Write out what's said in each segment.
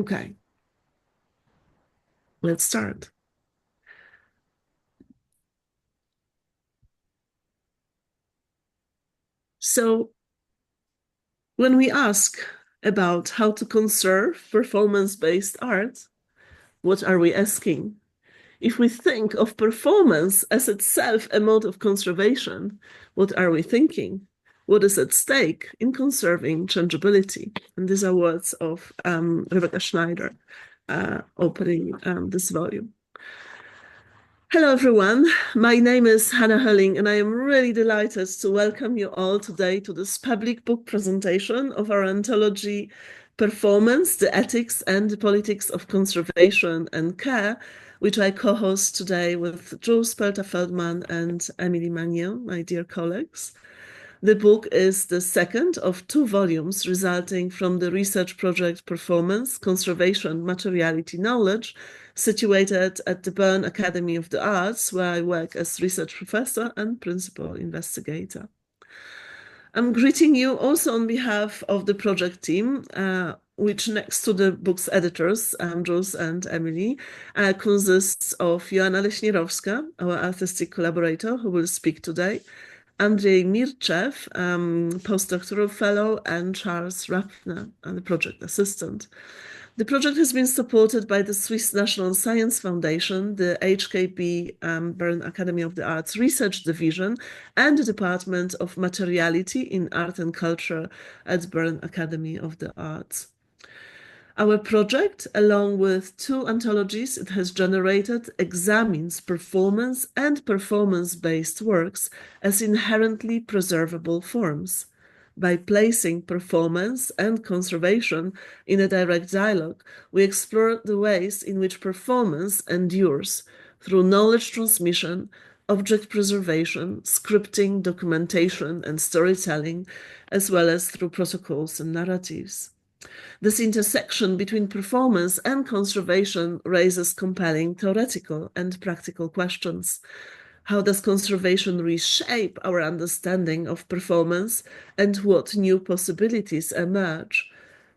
Okay, let's start. So, when we ask about how to conserve performance-based art, what are we asking? If we think of performance as itself a mode of conservation, what are we thinking? What is at stake in conserving changeability? And these are words of Rebecca Schneider opening this volume. Hello, everyone. My name is Hannah Hölling, and I am really delighted to welcome you all today to this public book presentation of our anthology, Performance, the Ethics and the Politics of Conservation and Care, which I co-host today with Jules Pelter-Feldman and Emily Magnan, my dear colleagues. The book is the second of two volumes resulting from the research project Performance, Conservation, Materiality, Knowledge, situated at the Bern Academy of the Arts, where I work as research professor and principal investigator. I'm greeting you also on behalf of the project team, which next to the book's editors, Jules and Emily, consists of Joanna Leśnierowska, our artistic collaborator, who will speak today, Andrzej Mirczew, postdoctoral fellow, and Charles Rappner, the project assistant. The project has been supported by the Swiss National Science Foundation, the HKB Bern Academy of the Arts Research Division, and the Department of Materiality in Art and Culture at Bern Academy of the Arts. Our project, along with two anthologies it has generated, examines performance and performance-based works as inherently preservable forms. By placing performance and conservation in a direct dialogue, we explore the ways in which performance endures through knowledge transmission, object preservation, scripting, documentation, and storytelling, as well as through protocols and narratives. This intersection between performance and conservation raises compelling theoretical and practical questions. How does conservation reshape our understanding of performance, and what new possibilities emerge?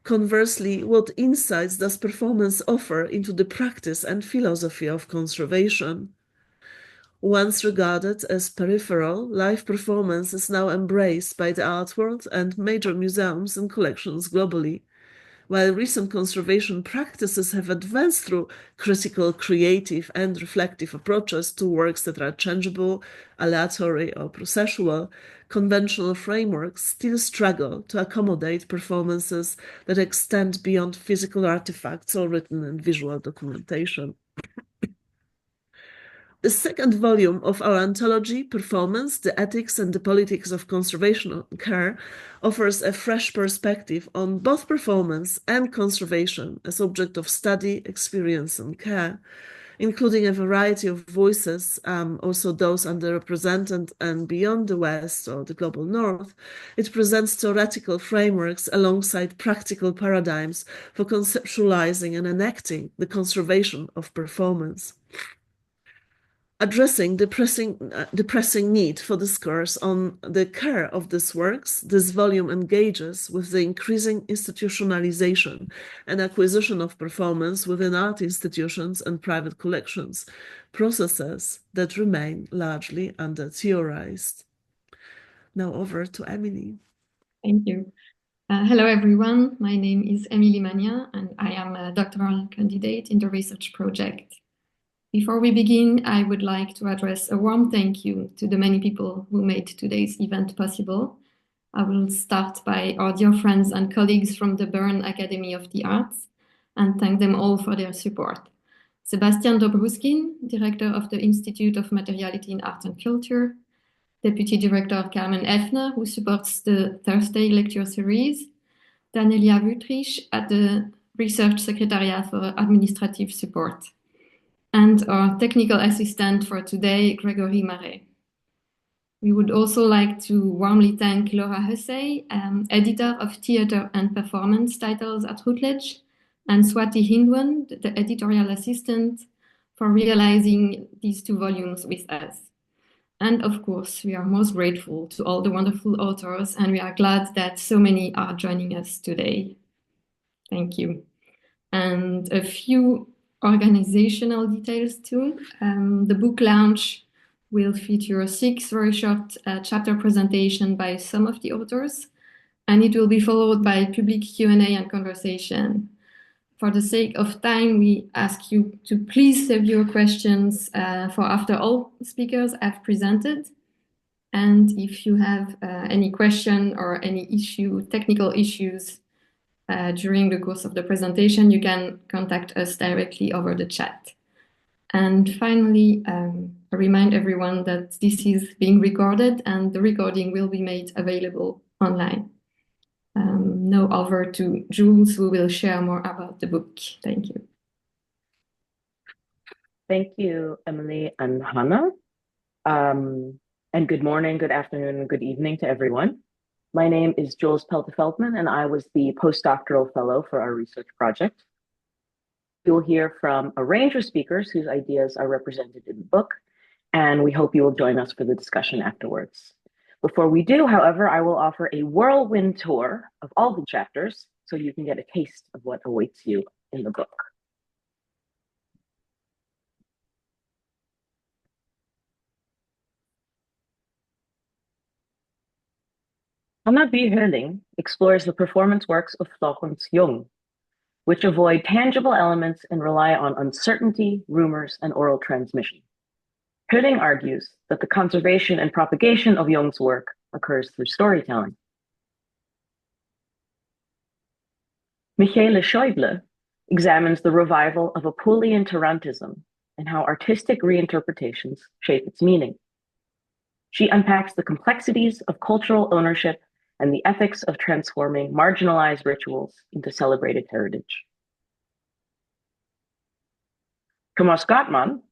Conversely, what insights does performance offer into the practice and philosophy of conservation? Once regarded as peripheral, live performance is now embraced by the art world and major museums and collections globally. While recent conservation practices have advanced through critical, creative, and reflective approaches to works that are changeable, aleatory, or processual, conventional frameworks still struggle to accommodate performances that extend beyond physical artifacts or written and visual documentation. The second volume of our anthology, Performance, the Ethics and the Politics of Conservation and Care, offers a fresh perspective on both performance and conservation as object of study, experience, and care, including a variety of voices, also those underrepresented and beyond the West or the global North. It presents theoretical frameworks alongside practical paradigms for conceptualizing and enacting the conservation of performance. Addressing the pressing need for discourse on the care of these works, this volume engages with the increasing institutionalization and acquisition of performance within art institutions and private collections, processes that remain largely under-theorized. Now over to Emily. Thank you. Hello, everyone. My name is Emily Magnan, and I am a doctoral candidate in the research project. Before we begin, I would like to address a warm thank you to the many people who made today's event possible. I will start by our dear friends and colleagues from the Bern Academy of the Arts and thank them all for their support. Sebastian Dobruskin, Director of the Institute of Materiality in Art and Culture, Deputy Director Carmen Effner, who supports the Thursday lecture series, Danelia Wüthrich at the Research Secretariat for Administrative Support, and our technical assistant for today, Gregory Marais. We would also like to warmly thank Laura Hussey, editor of theater and performance titles at Routledge, and Swati Hindwan, the editorial assistant, for realizing these two volumes with us. And of course, we are most grateful to all the wonderful authors, and we are glad that so many are joining us today. Thank you. and a few organizational details too. The book launch will feature 6 very short chapter presentation by some of the authors, and it will be followed by public Q&A and conversation. For the sake of time, we ask you to please save your questions for after all speakers have presented. And if you have any question or any technical issues during the course of the presentation, you can contact us directly over the chat. And finally, I remind everyone that this is being recorded and the recording will be made available online. Now over to Jules, who will share more about the book. Thank you. Thank you, Emily and Hannah. And good morning, good afternoon, and good evening to everyone. My name is Jules Pelte-Feldman, and I was the postdoctoral fellow for our research project. You'll hear from a range of speakers whose ideas are represented in the book, and we hope you will join us for the discussion afterwards. Before we do, however, I will offer a whirlwind tour of all the chapters so you can get a taste of what awaits you in the book. Anna B. Hölling explores the performance works of Florence Jung, which avoid tangible elements and rely on uncertainty, rumors, and oral transmission. Hölling argues that the conservation and propagation of Jung's work occurs through storytelling. Michele Schäuble examines the revival of Apuleian tarantism and how artistic reinterpretations shape its meaning. She unpacks the complexities of cultural ownership and the ethics of transforming marginalized rituals into celebrated heritage. Thomas Gottman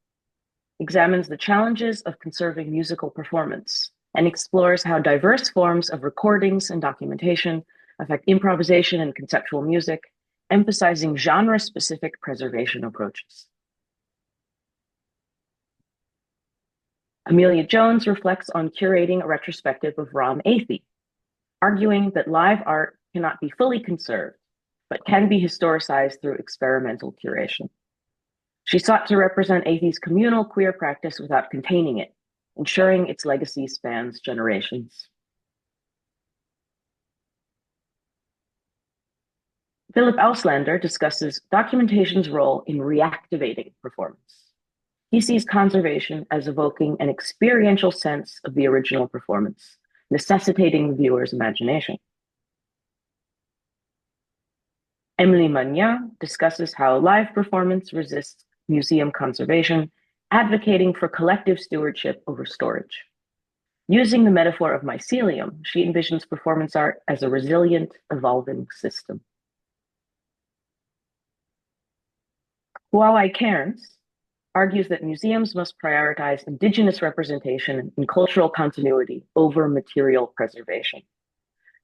examines the challenges of conserving musical performance and explores how diverse forms of recordings and documentation affect improvisation and conceptual music, emphasizing genre-specific preservation approaches. Amelia Jones reflects on curating a retrospective of Ram Athey, arguing that live art cannot be fully conserved, but can be historicized through experimental curation. She sought to represent Athey's communal queer practice without containing it, ensuring its legacy spans generations. Philip Auslander discusses documentation's role in reactivating performance. He sees conservation as evoking an experiential sense of the original performance, necessitating the viewer's imagination. Emily Magnan discusses how live performance resists museum conservation, advocating for collective stewardship over storage. Using the metaphor of mycelium, she envisions performance art as a resilient, evolving system. Huawei Cairns argues that museums must prioritize indigenous representation and cultural continuity over material preservation.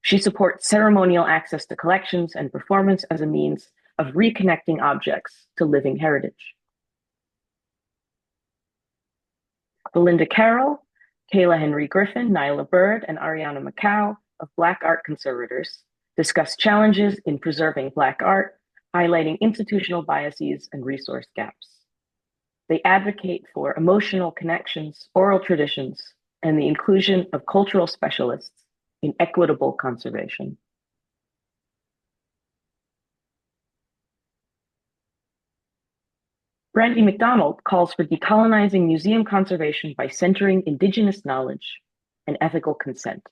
She supports ceremonial access to collections and performance as a means of reconnecting objects to living heritage. Belinda Carroll, Kayla Henry Griffin, Nyla Bird, and Ariana Macau of Black Art Conservators discuss challenges in preserving Black art, highlighting institutional biases and resource gaps. They advocate for emotional connections, oral traditions, and the inclusion of cultural specialists in equitable conservation. Brandy McDonald calls for decolonizing museum conservation by centering indigenous knowledge and ethical consent.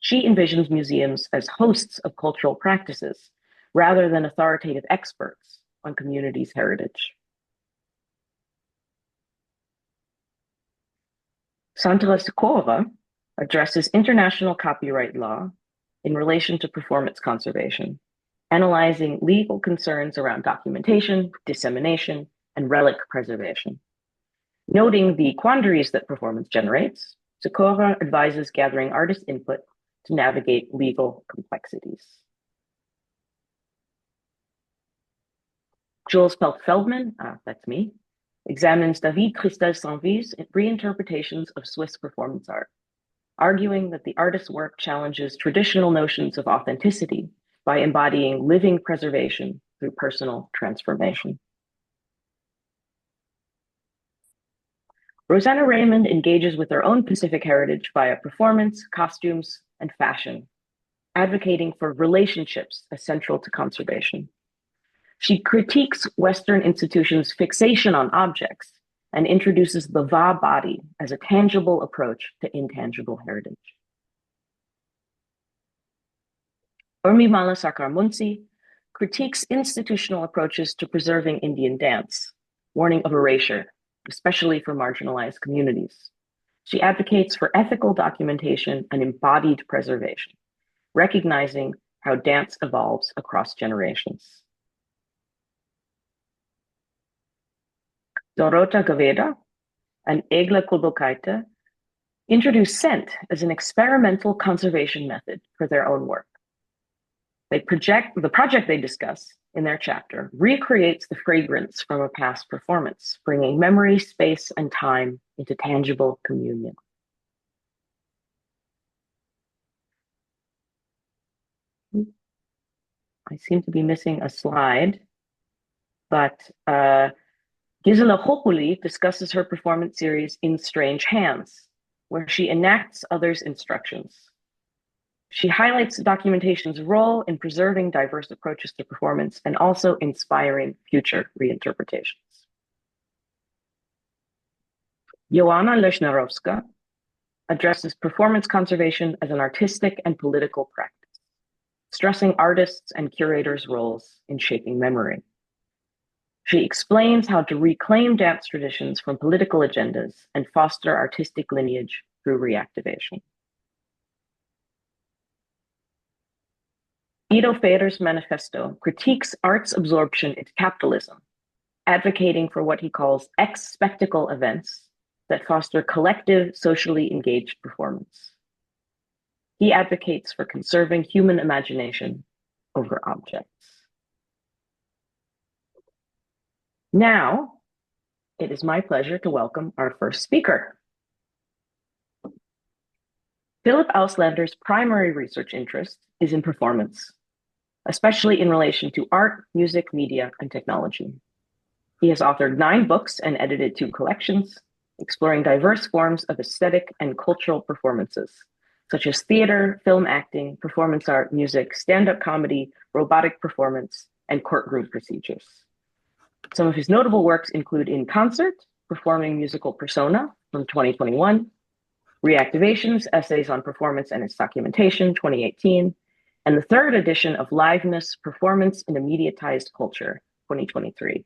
She envisions museums as hosts of cultural practices rather than authoritative experts on communities' heritage. Sandra Sikora addresses international copyright law in relation to performance conservation, analyzing legal concerns around documentation, dissemination, and relic preservation. Noting the quandaries that performance generates, Sikora advises gathering artist input to navigate legal complexities. Jules Pelt-Feldman, that's me, examines David Christel Sanviz's reinterpretations of Swiss performance art, arguing that the artist's work challenges traditional notions of authenticity by embodying living preservation through personal transformation. Rosanna Raymond engages with her own Pacific heritage via performance, costumes, and fashion, advocating for relationships as central to conservation. She critiques Western institutions' fixation on objects and introduces the Va body as a tangible approach to intangible heritage. Urmimala Sakarmunsi critiques institutional approaches to preserving Indian dance, warning of erasure, especially for marginalized communities. She advocates for ethical documentation and embodied preservation, recognizing how dance evolves across generations. Dorota Gaveda and Egla Kulbokaite introduce scent as an experimental conservation method for their own work. The project they discuss in their chapter recreates the fragrance from a past performance, bringing memory, space, and time into tangible communion. I seem to be missing a slide, but Gisela Hopuli discusses her performance series In Strange Hands, where she enacts others' instructions. She highlights documentation's role in preserving diverse approaches to performance and also inspiring future reinterpretations. Joanna Lesznarowska addresses performance conservation as an artistic and political practice, stressing artists' and curators' roles in shaping memory. She explains how to reclaim dance traditions from political agendas and foster artistic lineage through reactivation. Ido Ferrer's manifesto critiques art's absorption into capitalism, advocating for what he calls ex-spectacle events that foster collective, socially engaged performance. He advocates for conserving human imagination over objects. Now, it is my pleasure to welcome our first speaker. Philip Auslander's primary research interest is in performance, especially in relation to art, music, media, and technology. He has authored 9 books and edited 2 collections, exploring diverse forms of aesthetic and cultural performances, such as theater, film acting, performance art, music, stand-up comedy, robotic performance, and courtroom procedures. Some of his notable works include In Concert, Performing Musical Persona from 2021, Reactivations, Essays on Performance and its Documentation, 2018, and the 3rd edition of Liveness, Performance in a Mediatized Culture, 2023.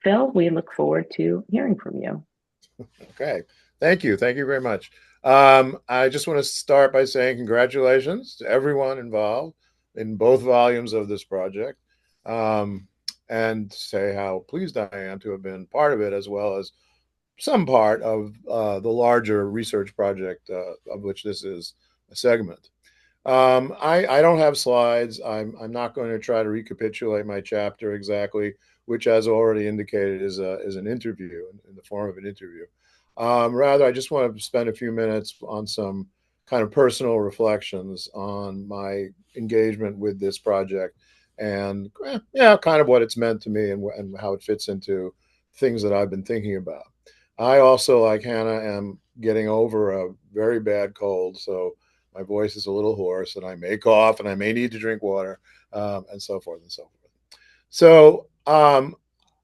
Phil, we look forward to hearing from you. Okay, thank you. Thank you very much. I just want to start by saying congratulations to everyone involved in both volumes of this project, and say how pleased I am to have been part of it, as well as some part of the larger research project of which this is a segment. I don't have slides. I'm not going to try to recapitulate my chapter exactly, which, as already indicated, is an interview in the form of an interview. Rather, I just want to spend a few minutes on some kind of personal reflections on my engagement with this project and kind of what it's meant to me and how it fits into things that I've been thinking about. I also, like Hannah, am getting over a very bad cold, so my voice is a little hoarse, and I may cough, and I may need to drink water, and so forth and so forth. So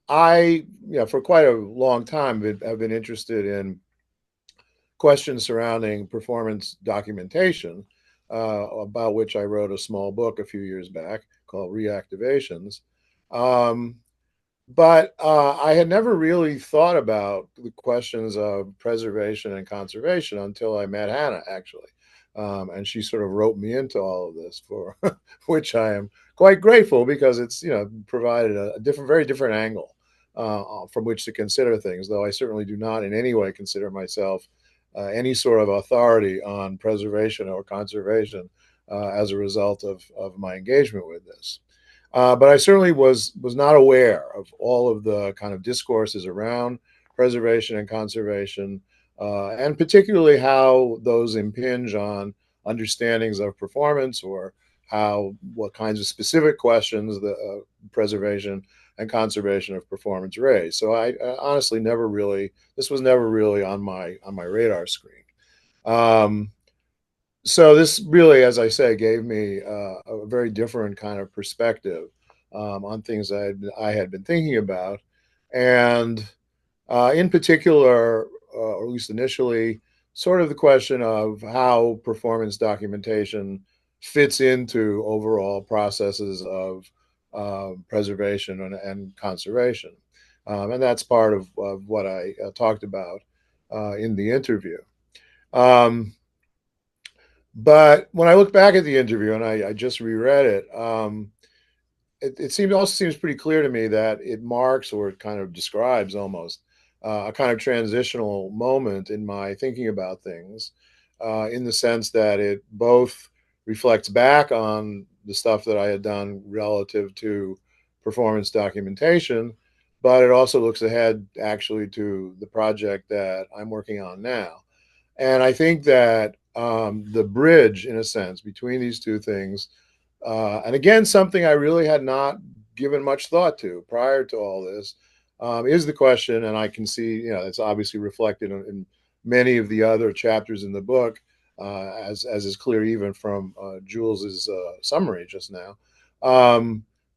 I, for quite a long time, have been interested in questions surrounding performance documentation, about which I wrote a small book a few years back called Reactivations. But I had never really thought about the questions of preservation and conservation until I met Hannah, actually. And she sort of roped me into all of this, for which I am quite grateful, because it's provided a very different angle from which to consider things. Though I certainly do not in any way consider myself any sort of authority on preservation or conservation as a result of my engagement with this. But I certainly was not aware of all of the kind of discourses around preservation and conservation, and particularly how those impinge on understandings of performance or what kinds of specific questions the preservation and conservation of performance raise. So I honestly this was never really on my radar screen. So this really, as I say, gave me a very different kind of perspective on things I had been thinking about, and in particular, or at least initially, sort of the question of how performance documentation fits into overall processes of preservation and conservation. And that's part of what I talked about in the interview. But when I look back at the interview, and I just reread it, it also seems pretty clear to me that it marks, or it kind of describes almost, a kind of transitional moment in my thinking about things, in the sense that it both reflects back on the stuff that I had done relative to performance documentation, but it also looks ahead actually to the project that I'm working on now. And I think that the bridge, in a sense, between these two things, and again, something I really had not given much thought to prior to all this, is the question, and I can see, it's obviously reflected in many of the other chapters in the book, as is clear even from Jules's summary just now.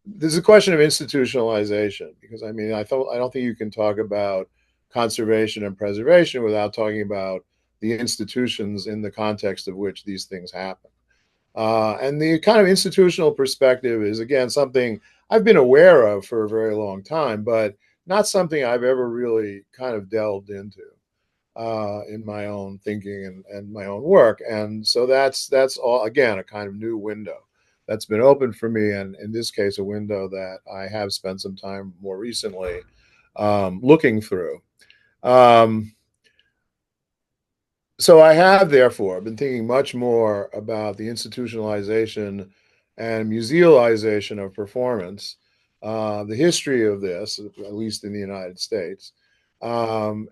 There's a question of institutionalization, because I mean, I don't think you can talk about conservation and preservation without talking about the institutions in the context of which these things happen. And the kind of institutional perspective is, again, something I've been aware of for a very long time, but not something I've ever really kind of delved into in my own thinking and my own work. And so that's all, again, a kind of new window that's been opened for me. And in this case, a window that I have spent some time more recently looking through. So I have, therefore, been thinking much more about the institutionalization and musealization of performance, the history of this, at least in the United States, and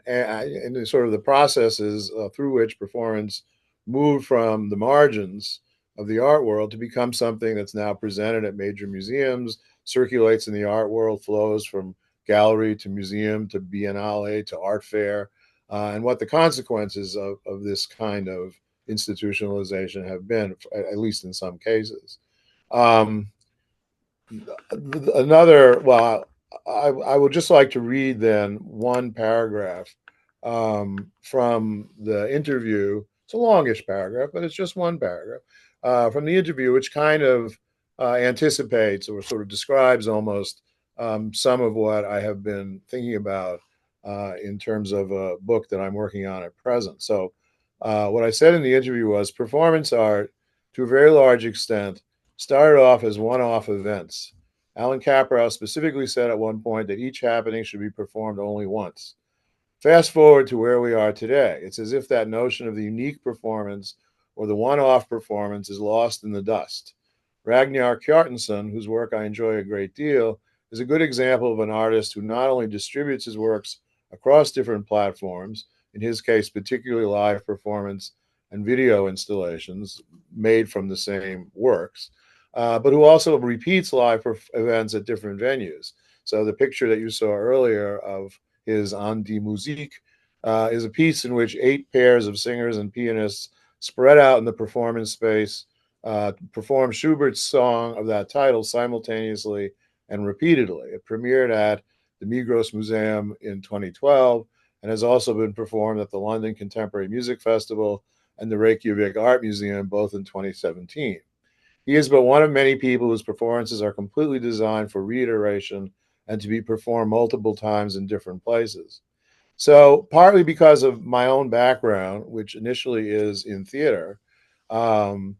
sort of the processes through which performance moved from the margins of the art world to become something that's now presented at major museums, circulates in the art world, flows from gallery to museum to biennale to art fair. And what the consequences of this kind of institutionalization have been, at least in some cases. Well, I would just like to read then one paragraph from the interview. It's a longish paragraph, but it's just one paragraph from the interview, which kind of anticipates or sort of describes almost some of what I have been thinking about in terms of a book that I'm working on at present. So what I said in the interview was performance art, to a very large extent, started off as one-off events. Alan Caprow specifically said at one point that each happening should be performed only once. Fast forward to where we are today. It's as if that notion of the unique performance or the one-off performance is lost in the dust. Ragnar Kjartansson, whose work I enjoy a great deal, is a good example of an artist who not only distributes his works across different platforms, in his case, particularly live performance and video installations made from the same works, but who also repeats live events at different venues. So the picture that you saw earlier of his On die Musik is a piece in which 8 pairs of singers and pianists spread out in the performance space perform Schubert's song of that title simultaneously and repeatedly. It premiered at the Migros Museum in 2012 and has also been performed at the London Contemporary Music Festival and the Reykjavik Art Museum, both in 2017. He is but one of many people whose performances are completely designed for reiteration and to be performed multiple times in different places. So, partly because of my own background, which initially is in theater, um,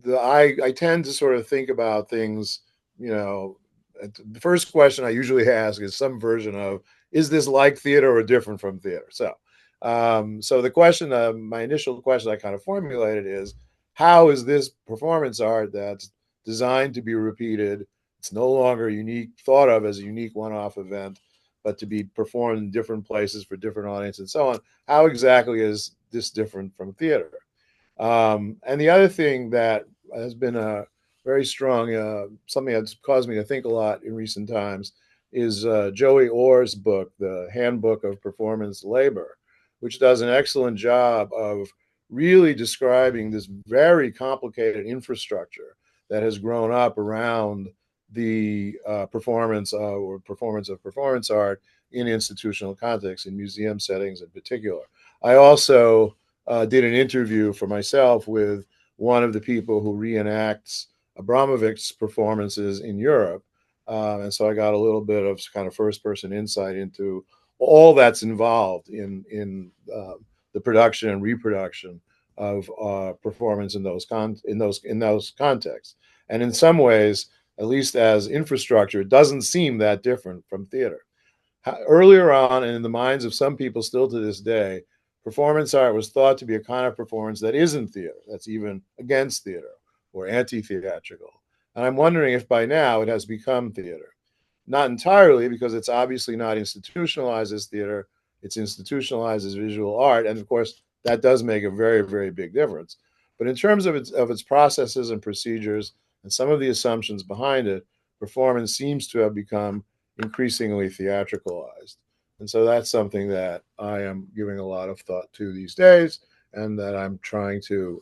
I tend to sort of think about things, the first question I usually ask is some version of, is this like theater or different from theater? So the question, my initial question I kind of formulated is, how is this performance art that's designed to be repeated? It's no longer thought of as a unique one-off event, but to be performed in different places for different audiences and so on. How exactly is this different from theater? And the other thing that has been a very strong. Something that's caused me to think a lot in recent times is Joey Orr's book, The Handbook of Performance Labor, which does an excellent job of really describing this very complicated infrastructure that has grown up around the performance or performance of performance art in institutional contexts, in museum settings in particular. I also did an interview for myself with one of the people who reenacts Abramovich's performances in Europe. And so I got a little bit of kind of first person insight into all that's involved in the production and reproduction of performance in those contexts. And in some ways, at least as infrastructure, it doesn't seem that different from theater. Earlier on, and in the minds of some people still to this day, performance art was thought to be a kind of performance that isn't theater, that's even against theater or anti-theatrical. And I'm wondering if by now it has become theater. Not entirely, because it's obviously not institutionalized as theater, it's institutionalized as visual art. And of course, that does make a very, very big difference. But in terms of its processes and procedures and some of the assumptions behind it, performance seems to have become increasingly theatricalized. And so that's something that I am giving a lot of thought to these days and that I'm trying to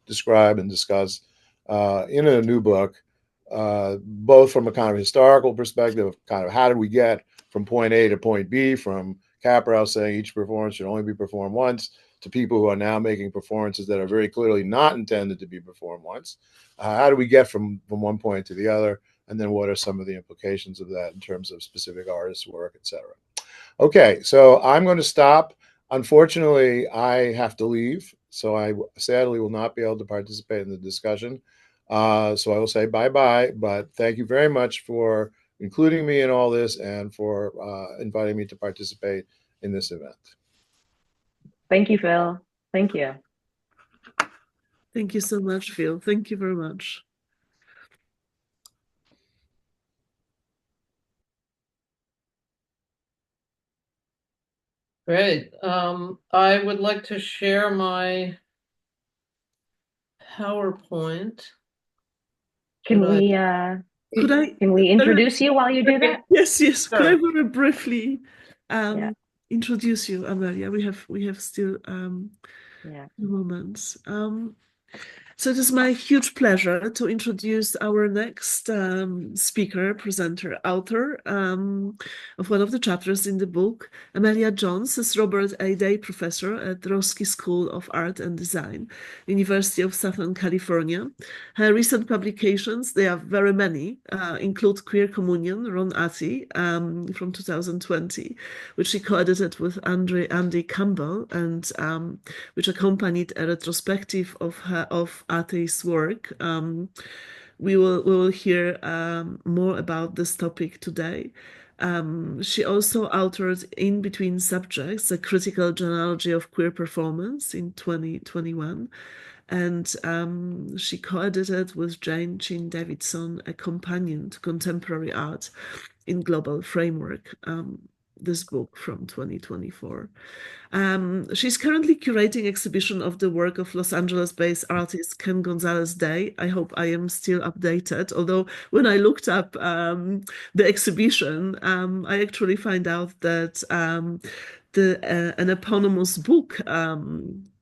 describe and discuss in a new book, both from a kind of historical perspective, kind of how did we get from point A to point B, from Caprow saying each performance should only be performed once, to people who are now making performances that are very clearly not intended to be performed once. How do we get from one point to the other? And then what are some of the implications of that in terms of specific artists' work, et cetera? Okay, so I'm going to stop. Unfortunately, I have to leave, so I sadly will not be able to participate in the discussion. So I will say bye-bye, but thank you very much for including me in all this and for inviting me to participate in this event. Thank you, Phil. Thank you. Thank you so much, Phil. Thank you very much. Great. I would like to share my PowerPoint. Can we introduce you while you do that? Yes, yes. Sure. Could I very briefly introduce you, Amelia? We have still moments. So it is my huge pleasure to introduce our next speaker, presenter, author of one of the chapters in the book. Amelia Jones is Robert A. Day Professor at Roski School of Art and Design, University of Southern California. Her recent publications, they are very many, include Queer Communion, Ron Atty, from 2020, which she co-edited with Andy Campbell, and which accompanied a retrospective of Atty's work. We will hear more about this topic today. She also authored In Between Subjects, a critical genealogy of queer performance in 2021. And she co-edited with Jane Chin Davidson, a companion to contemporary art in global framework, this book from 2024. She's currently curating exhibition of the work of Los Angeles-based artist Ken Gonzalez Day. I hope I am still updated, although when I looked up the exhibition, I actually find out that an eponymous book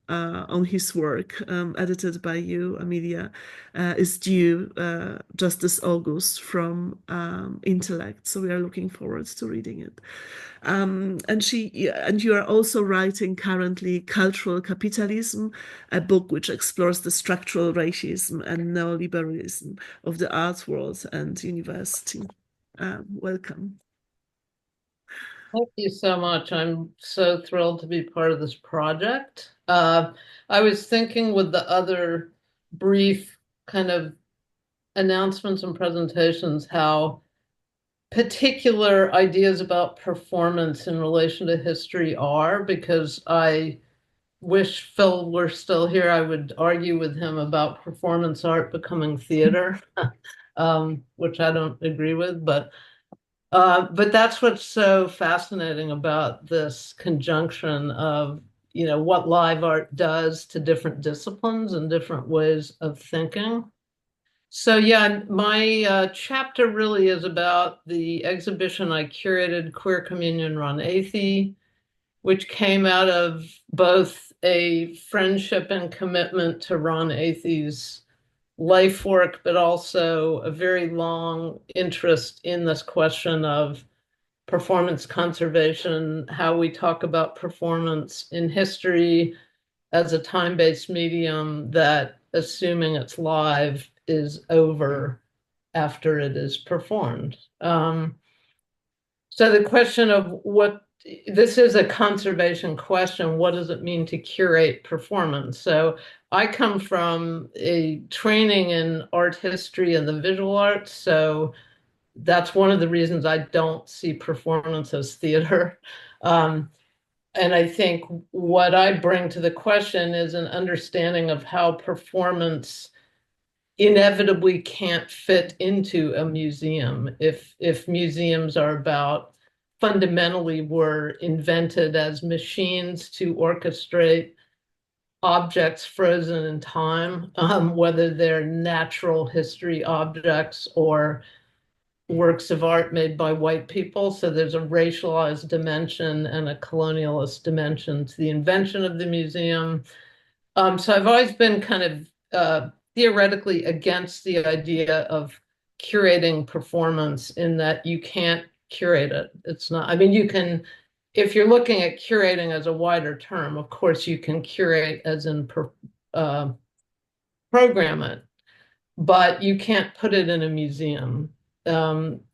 on his work, edited by you, Amelia, is due just this August from Intellect. So we are looking forward to reading it. And you are also writing currently Cultural Capitalism, a book which explores the structural racism and neoliberalism of the art world and university. Welcome. Thank you so much. I'm so thrilled to be part of this project. I was thinking with the other brief kind of announcements and presentations how particular ideas about performance in relation to history are, because I wish Phil were still here. I would argue with him about performance art becoming theater, which I don't agree with, but that's what's so fascinating about this conjunction of, what live art does to different disciplines and different ways of thinking. So yeah, my chapter really is about the exhibition I curated, Queer Communion Ron Athey, which came out of both a friendship and commitment to Ron Athey's life work, but also a very long interest in this question of performance conservation, how we talk about performance in history as a time-based medium that, assuming it's live, is over after it is performed. So the question of what this is a conservation question, what does it mean to curate performance? So I come from a training in art history and the visual arts, so that's one of the reasons I don't see performance as theater. And I think what I bring to the question is an understanding of how performance inevitably can't fit into a museum. If museums are about fundamentally were invented as machines to orchestrate objects frozen in time, whether they're natural history objects or works of art made by white people. So there's a racialized dimension and a colonialist dimension to the invention of the museum. So I've always been kind of theoretically against the idea of curating performance in that you can't curate it. It's not, I mean, you can, if you're looking at curating as a wider term, of course you can curate as in program it, but you can't put it in a museum.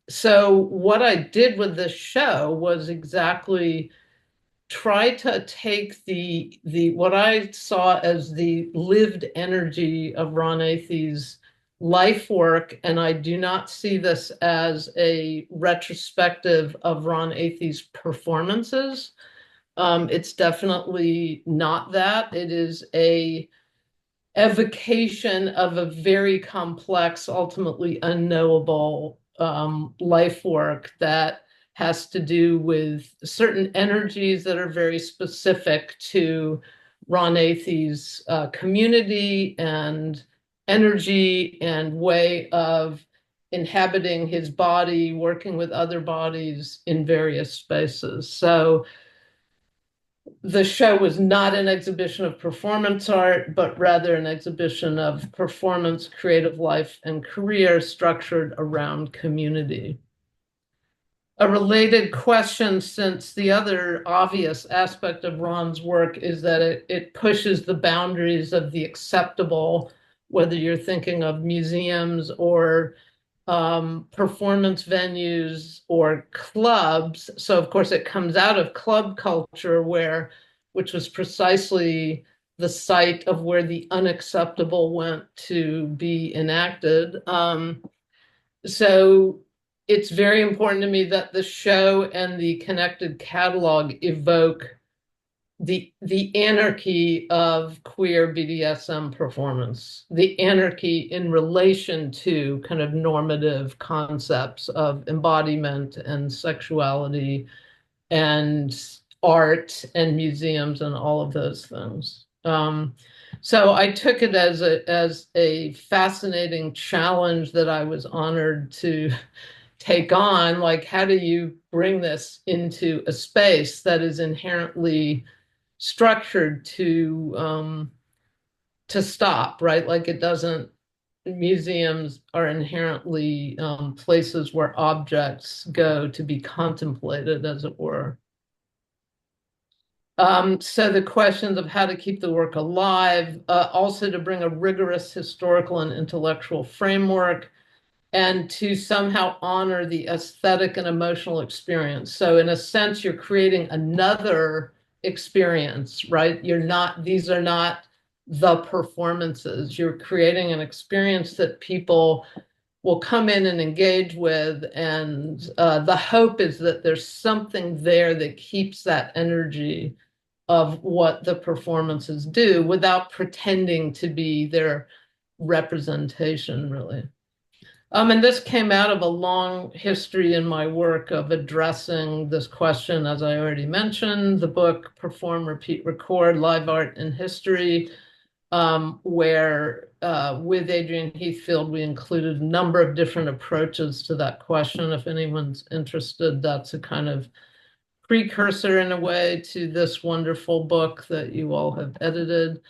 So what I did with this show was exactly try to take the what I saw as the lived energy of Ron Athey's life work, and I do not see this as a retrospective of Ron Athey's performances. It's definitely not that. It is a evocation of a very complex, ultimately unknowable life work that has to do with certain energies that are very specific to Ron Athey's community and energy and way of inhabiting his body, working with other bodies in various spaces. So the show was not an exhibition of performance art, but rather an exhibition of performance, creative life, and career structured around community. A related question, since the other obvious aspect of Ron's work is that it pushes the boundaries of the acceptable, whether you're thinking of museums or performance venues or clubs. So of course it comes out of club culture which was precisely the site of where the unacceptable went to be enacted. So it's very important to me that the show and the connected catalog evoke the anarchy of queer BDSM performance, the anarchy in relation to kind of normative concepts of embodiment and sexuality and art and museums and all of those things. So I took it as a fascinating challenge that I was honored to take on. Like, how do you bring this into a space that is inherently structured to stop, right? Like it doesn't. Museums are inherently places where objects go to be contemplated, as it were. So the questions of how to keep the work alive, also to bring a rigorous historical and intellectual framework, and to somehow honor the aesthetic and emotional experience. So in a sense, you're creating another experience, right? These are not the performances. You're creating an experience that people will come in and engage with. And the hope is that there's something there that keeps that energy of what the performances do without pretending to be their representation, really. And this came out of a long history in my work of addressing this question, as I already mentioned, the book Perform, Repeat, Record, Live Art in History, where with Adrian Heathfield, we included a number of different approaches to that question. If anyone's interested, that's a kind of precursor in a way to this wonderful book that you all have edited.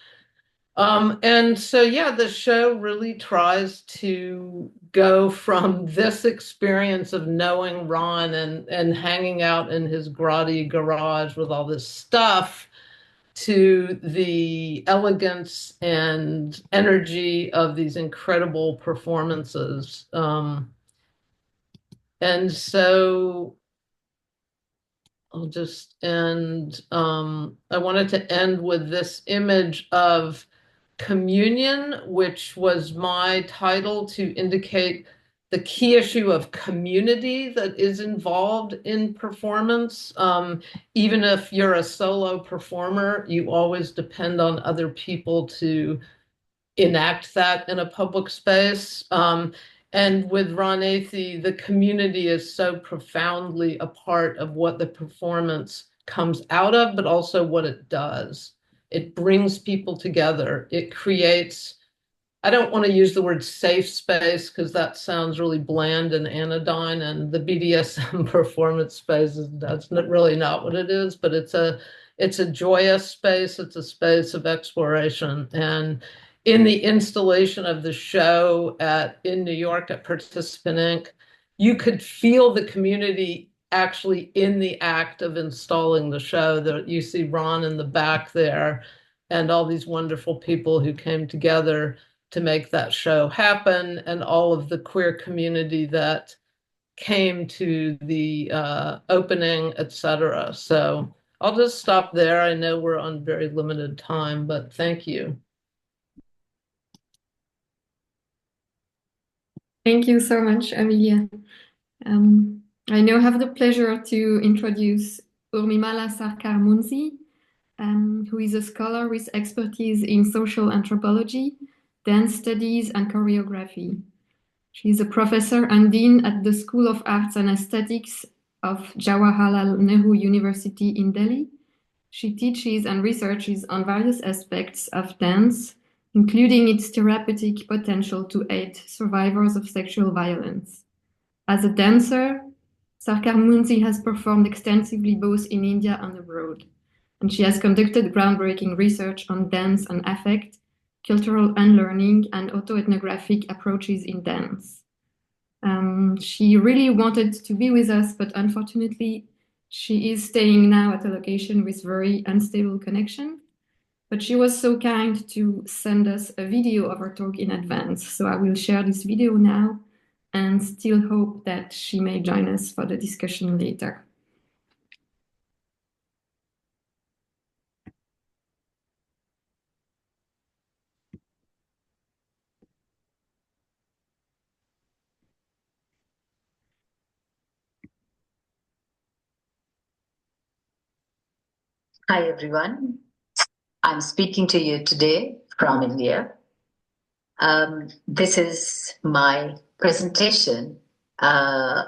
And so, yeah, the show really tries to go from this experience of knowing Ron and hanging out in his grotty garage with all this stuff to the elegance and energy of these incredible performances. And so I'll just end. I wanted to end with this image of communion, which was my title to indicate the key issue of community that is involved in performance. Even if you're a solo performer, you always depend on other people to enact that in a public space. And with Ron Athey, the community is so profoundly a part of what the performance comes out of, but also what it does. It brings people together. It creates, I don't want to use the word safe space because that sounds really bland and anodyne, and the BDSM performance space that's really not what it is, but it's a joyous space. It's a space of exploration. And in the installation of the show in New York at Participant Inc., you could feel the community actually in the act of installing the show. That you see Ron in the back there and all these wonderful people who came together to make that show happen, and all of the queer community that came to the opening, etc. So I'll just stop there. I know we're on very limited time, but thank you. Thank you so much, Amelia. I now have the pleasure to introduce Urmimala Sarkar-Munzi, who is a scholar with expertise in social anthropology, dance studies, and choreography. She is a professor and dean at the School of Arts and Aesthetics of Jawaharlal Nehru University in Delhi. She teaches and researches on various aspects of dance, including its therapeutic potential to aid survivors of sexual violence. As a dancer, Sarkar-Munzi has performed extensively both in India and abroad, and she has conducted groundbreaking research on dance and affect, cultural unlearning, and autoethnographic approaches in dance. She really wanted to be with us, but unfortunately, she is staying now at a location with very unstable connection. But she was so kind to send us a video of her talk in advance. So I will share this video now and still hope that she may join us for the discussion later. Hi, everyone. I'm speaking to you today from India. This is my presentation on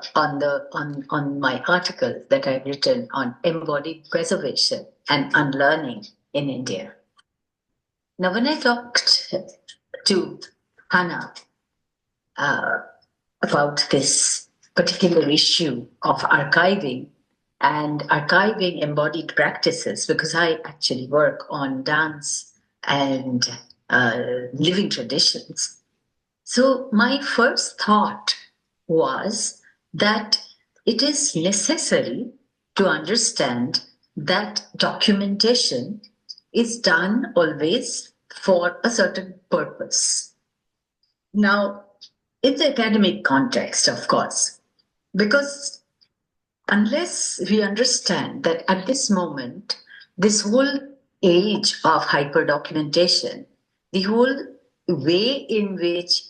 my article that I've written on embodied preservation and unlearning in India. Now, when I talked to Hannah about this particular issue of archiving embodied practices, because I actually work on dance and living traditions. So my first thought was that it is necessary to understand that documentation is done always for a certain purpose. Now, in the academic context, of course, because unless we understand that at this moment, this whole age of hyperdocumentation, the whole way in which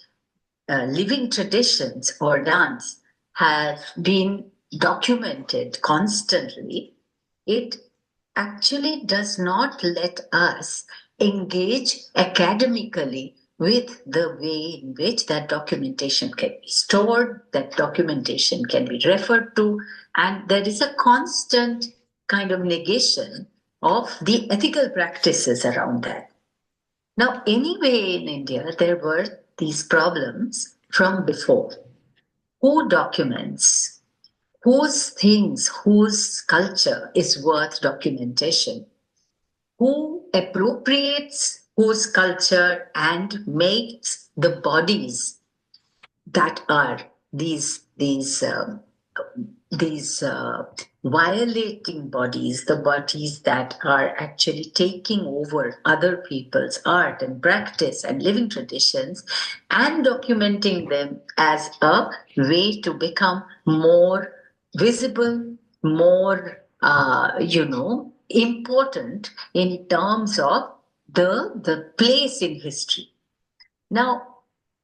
living traditions or dance have been documented constantly, it actually does not let us engage academically with the way in which that documentation can be stored, that documentation can be referred to, and there is a constant kind of negation of the ethical practices around that. Now, anyway, in India, there were these problems from before. Who documents? Whose things, whose culture is worth documentation? Who appropriates whose culture and makes the bodies that are these violating bodies, the bodies that are actually taking over other people's art and practice and living traditions, and documenting them as a way to become more visible, more, important in terms of the place in history. Now,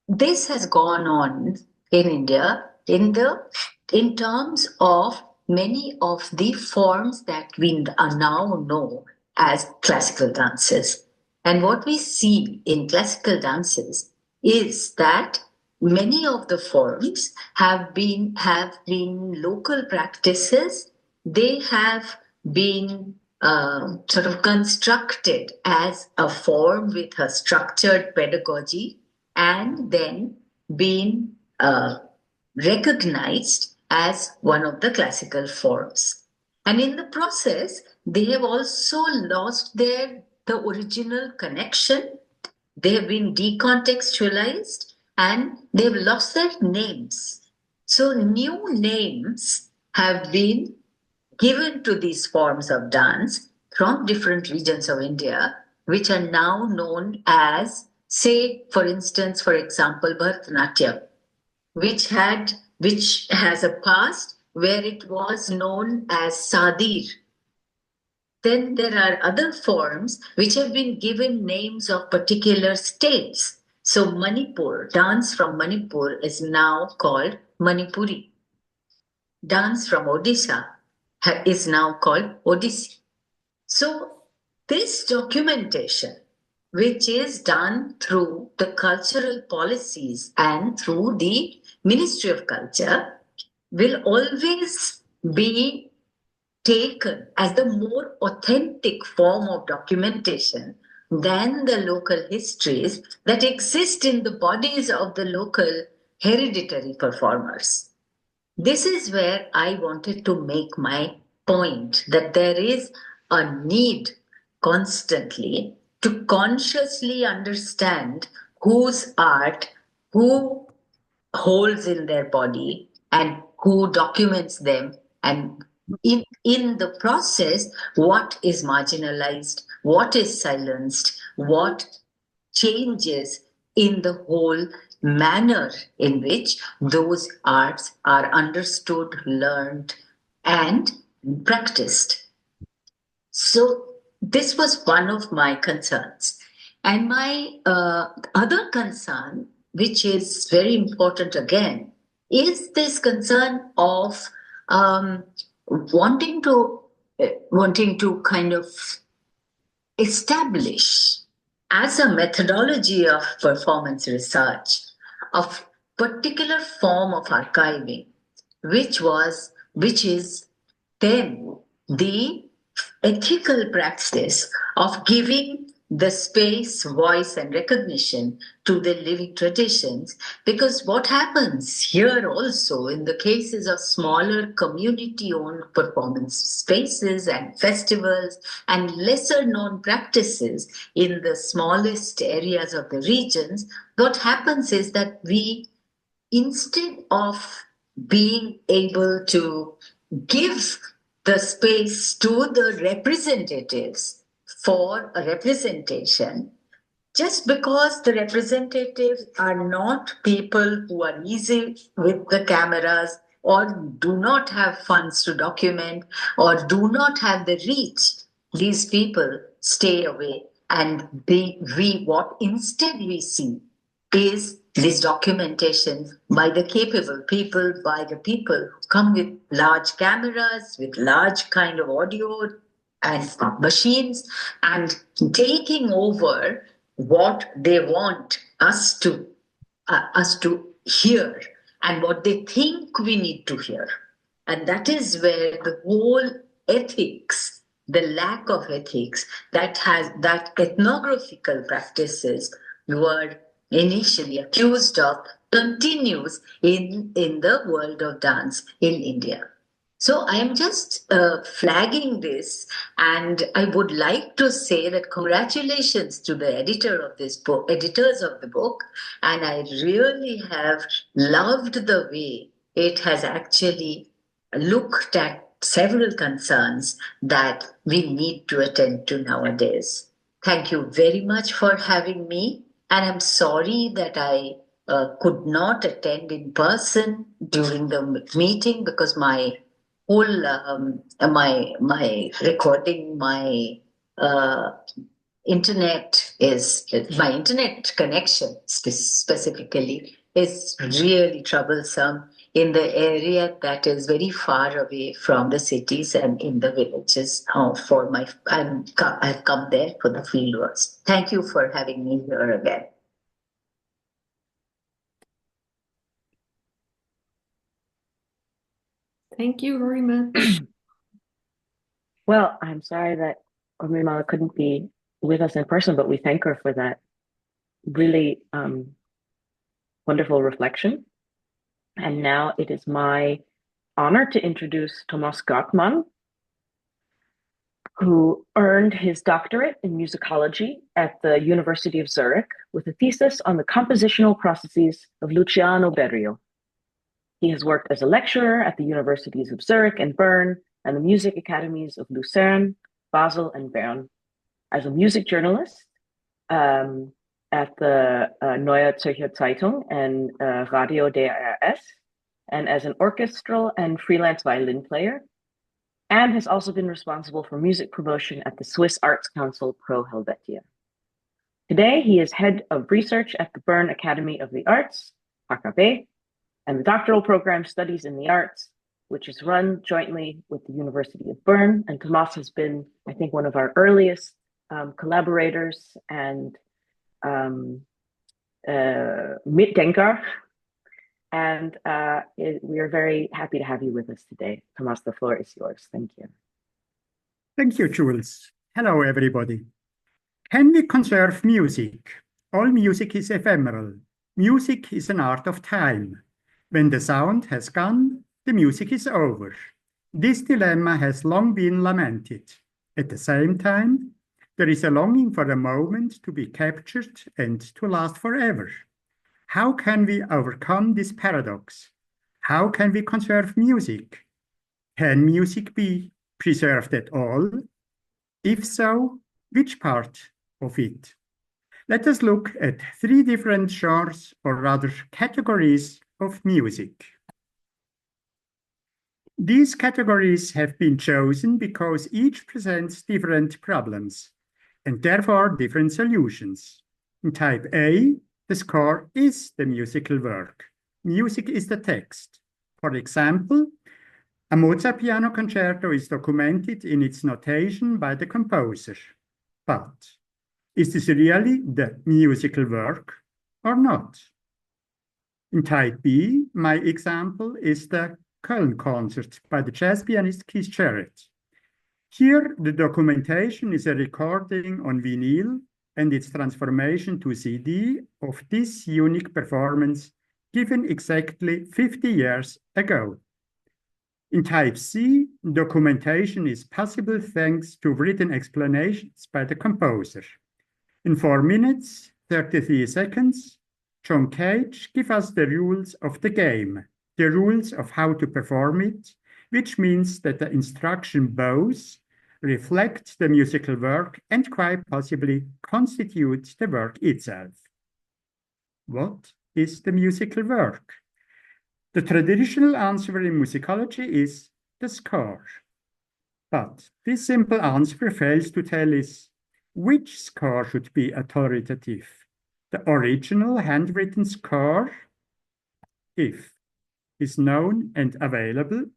this has gone on in India in terms of many of the forms that we are now know as classical dances. And what we see in classical dances is that many of the forms have been local practices. They have been sort of constructed as a form with a structured pedagogy and then been recognized as one of the classical forms. And in the process, they have also lost the original connection. They have been decontextualized and they've lost their names. So new names have been given to these forms of dance from different regions of India, which are now known as, say, for instance, for example, Bharatanatyam, which has a past where it was known as Sadir. Then there are other forms which have been given names of particular states. So Manipur, dance from Manipur is now called Manipuri. Dance from Odisha is now called Odissi. So this documentation, which is done through the cultural policies and through the Ministry of Culture, will always be taken as the more authentic form of documentation than the local histories that exist in the bodies of the local hereditary performers. This is where I wanted to make my point that there is a need constantly to consciously understand whose art, who holds in their body, and who documents them, and in the process, what is marginalized, what is silenced, what changes in the whole manner in which those arts are understood, learned, and practiced. So, this was one of my concerns. And my other concern, which is very important again, is this concern of wanting to kind of establish as a methodology of performance research a particular form of archiving, which is then the ethical practice of giving the space, voice, and recognition to the living traditions. Because what happens here also in the cases of smaller community owned performance spaces and festivals and lesser known practices in the smallest areas of the regions, what happens is that we, instead of being able to give the space to the representatives for a representation, just because the representatives are not people who are easy with the cameras or do not have funds to document or do not have the reach, these people stay away. And what instead we see is this documentation by the capable people, by the people who come with large cameras, with large kind of audio and machines, and taking over what they want us to hear and what they think we need to hear. And that is where the whole ethics the lack of ethics that ethnographical practices were initially accused of continues in the world of dance in India. So I am just flagging this, and I would like to say that congratulations to the editor of this book, editors of the book, and I really have loved the way it has actually looked at several concerns that we need to attend to nowadays. Thank you very much for having me, and I'm sorry that I could not attend in person during the meeting because my whole my recording uh, my internet connection specifically is really troublesome in the area that is very far away from the cities and in the villages. I've come there for the field works. Thank you for having me here again. Thank you very much. Well, I'm sorry that Urmila couldn't be with us in person, but we thank her for that really wonderful reflection. And now it is my honor to introduce Thomas Gottmann, who earned his doctorate in musicology at the University of Zurich with a thesis on the compositional processes of Luciano Berio. He has worked as a lecturer at the universities of Zurich and Bern and the music academies of Lucerne, Basel, and Bern, as a music journalist at the Neue Zürcher Zeitung and Radio DRS, and as an orchestral and freelance violin player, and has also been responsible for music promotion at the Swiss Arts Council Pro Helvetia. Today, he is head of research at the Bern Academy of the Arts, HKB, and the doctoral program Studies in the Arts, which is run jointly with the University of Bern. And Tomas has been, I think, one of our earliest collaborators and Mitdenker. And we are very happy to have you with us today. Tomas, the floor is yours. Thank you. Thank you, Jules. Hello, everybody. Can we conserve music? All music is ephemeral. Music is an art of time. When the sound has gone, the music is over. This dilemma has long been lamented. At the same time, there is a longing for a moment to be captured and to last forever. How can we overcome this paradox? How can we conserve music? Can music be preserved at all? If so, which part of it? Let us look at three different genres, or rather categories, of music. These categories have been chosen because each presents different problems and therefore different solutions. In type A, the score is the musical work. Music is the text. For example, a Mozart piano concerto is documented in its notation by the composer. But is this really the musical work or not? In type B, my example is the Köln concert by the jazz pianist Keith Jarrett. Here, the documentation is a recording on vinyl and its transformation to CD of this unique performance given exactly 50 years ago. In type C, documentation is possible thanks to written explanations by the composer. In 4 minutes, 33 seconds, John Cage gives us the rules of the game, the rules of how to perform it, which means that the instruction both reflect the musical work and quite possibly constitute the work itself. What is the musical work? The traditional answer in musicology is the score. But this simple answer fails to tell us which score should be authoritative. The original handwritten score, if is known and available,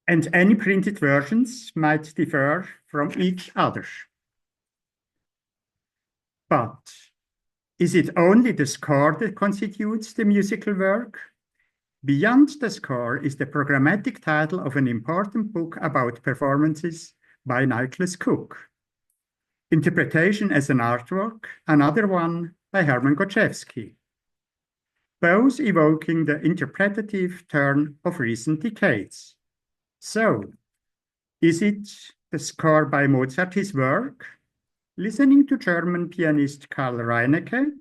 and any printed versions might differ from each other. But is it only the score that constitutes the musical work? Beyond the Score is the programmatic title of an important book about performances by Nicholas Cook. Interpretation as an Artwork, another one by Hermann Goczewski, both evoking the interpretative turn of recent decades. So, is it the score by Mozart his work? Listening to German pianist Karl Reinecke,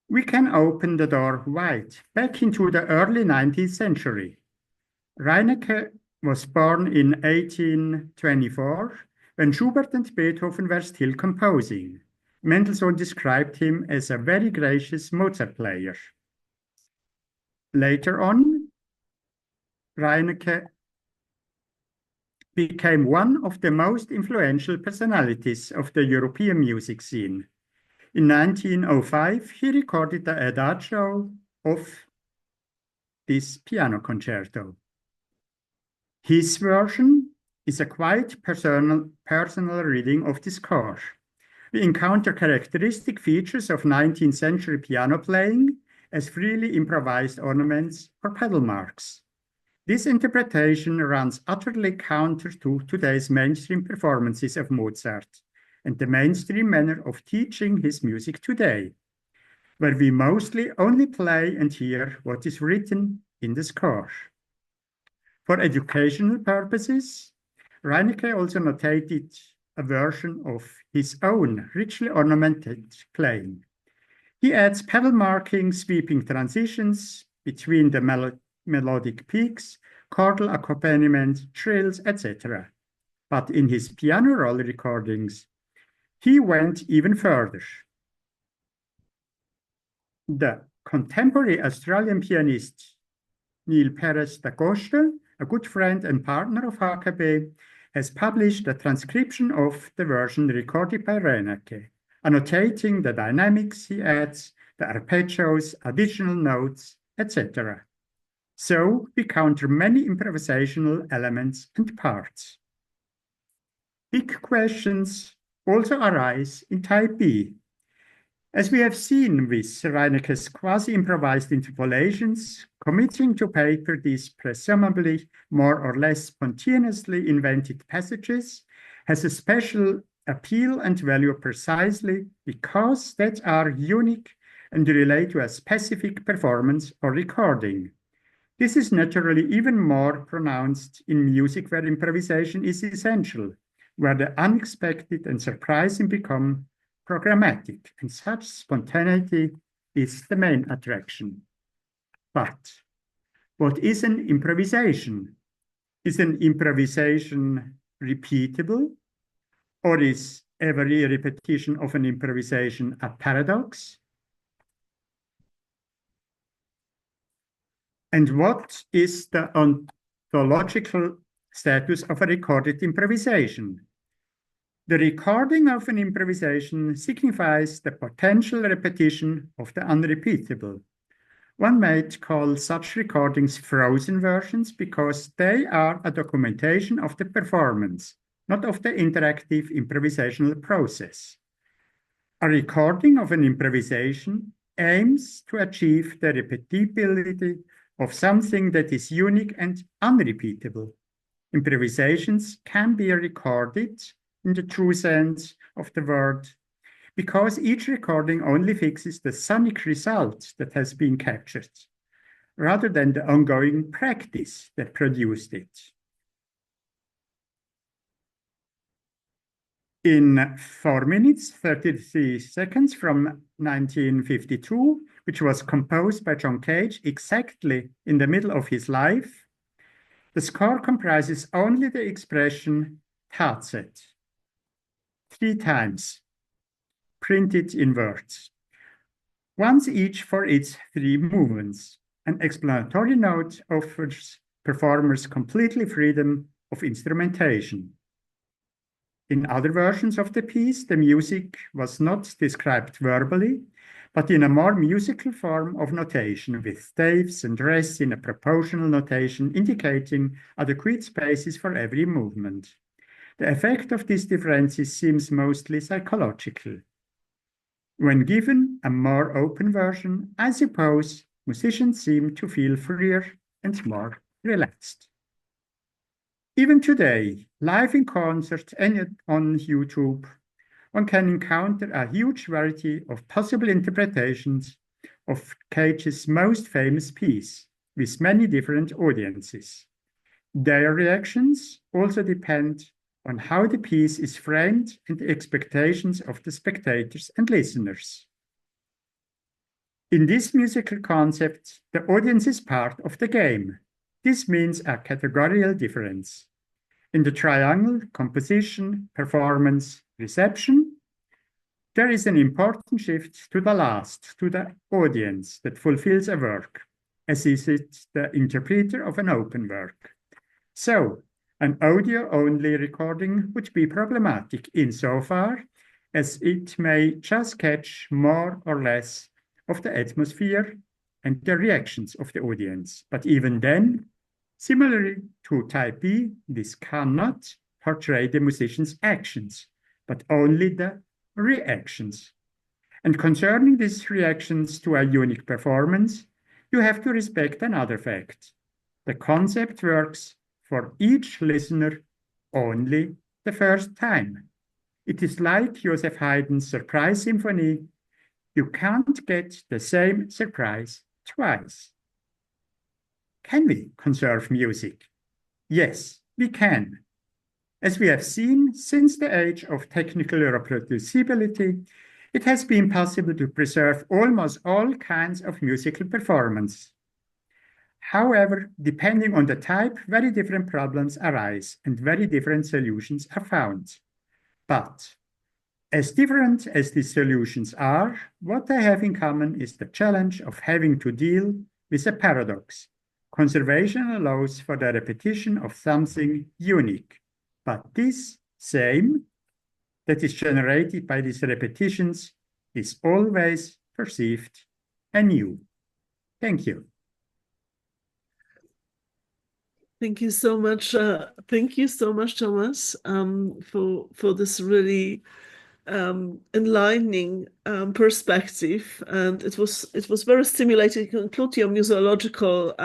we can open the door wide back into the early 19th century. Reinecke was born in 1824 when Schubert and Beethoven were still composing. Mendelssohn described him as a very gracious Mozart player. Later on, Reinecke became one of the most influential personalities of the European music scene. In 1905, he recorded the Adagio of this piano concerto. His version is a quite personal reading of the score. We encounter characteristic features of 19th century piano playing as freely improvised ornaments or pedal marks. This interpretation runs utterly counter to today's mainstream performances of Mozart and the mainstream manner of teaching his music today, where we mostly only play and hear what is written in the score. For educational purposes, Reinecke also notated a version of his own richly ornamented playing. He adds pedal marking, sweeping transitions between the melodic peaks, chordal accompaniment, trills, etc. But in his piano roll recordings, he went even further. The contemporary Australian pianist Neil Perez da Costa, a good friend and partner of HKB, has published a transcription of the version recorded by Reinecke, annotating the dynamics he adds, the arpeggios, additional notes, etc. So we counter many improvisational elements and parts. Big questions also arise in type B. As we have seen with Reinecke's quasi-improvised interpolations, committing to paper these presumably more or less spontaneously invented passages has a special appeal and value precisely because that are unique and relate to a specific performance or recording. This is naturally even more pronounced in music where improvisation is essential, where the unexpected and surprising become programmatic, and such spontaneity is the main attraction. But what is an improvisation? Is an improvisation repeatable? Or is every repetition of an improvisation a paradox? And what is the ontological status of a recorded improvisation? The recording of an improvisation signifies the potential repetition of the unrepeatable. One might call such recordings frozen versions because they are a documentation of the performance, not of the interactive improvisational process. A recording of an improvisation aims to achieve the repeatability of something that is unique and unrepeatable. Improvisations can be recorded in the true sense of the word, because each recording only fixes the sonic result that has been captured, rather than the ongoing practice that produced it. In 4 minutes, 33 seconds from 1952, which was composed by John Cage exactly in the middle of his life, the score comprises only the expression Tazet, 3 times, printed in words, once each for its 3 movements. An explanatory note offers performers completely freedom of instrumentation. In other versions of the piece, the music was not described verbally, but in a more musical form of notation, with staves and rests in a proportional notation indicating adequate spaces for every movement. The effect of these differences seems mostly psychological. When given a more open version, I suppose musicians seem to feel freer and more relaxed. Even today, live in concerts and on YouTube, one can encounter a huge variety of possible interpretations of Cage's most famous piece, with many different audiences. Their reactions also depend on how the piece is framed and the expectations of the spectators and listeners. In this musical concept, the audience is part of the game. This means a categorical difference. In the triangle, composition, performance, reception, there is an important shift to the last, to the audience that fulfills a work, as is it the interpreter of an open work. So, an audio-only recording would be problematic insofar as it may just catch more or less of the atmosphere and the reactions of the audience. But even then, similarly to type B, this cannot portray the musician's actions, but only the reactions. And concerning these reactions to a unique performance, you have to respect another fact. The concept works for each listener only the first time. It is like Joseph Haydn's Surprise Symphony. You can't get the same surprise twice. Can we conserve music? Yes, we can. As we have seen, since the age of technical reproducibility, it has been possible to preserve almost all kinds of musical performance. However, depending on the type, very different problems arise and very different solutions are found. But as different as these solutions are, what they have in common is the challenge of having to deal with a paradox. Conservation allows for the repetition of something unique, but this same that is generated by these repetitions is always perceived anew. Thank you. Thank you so much. Thank you so much, Thomas, for this really enlightening perspective, and it was very stimulating to include your musicological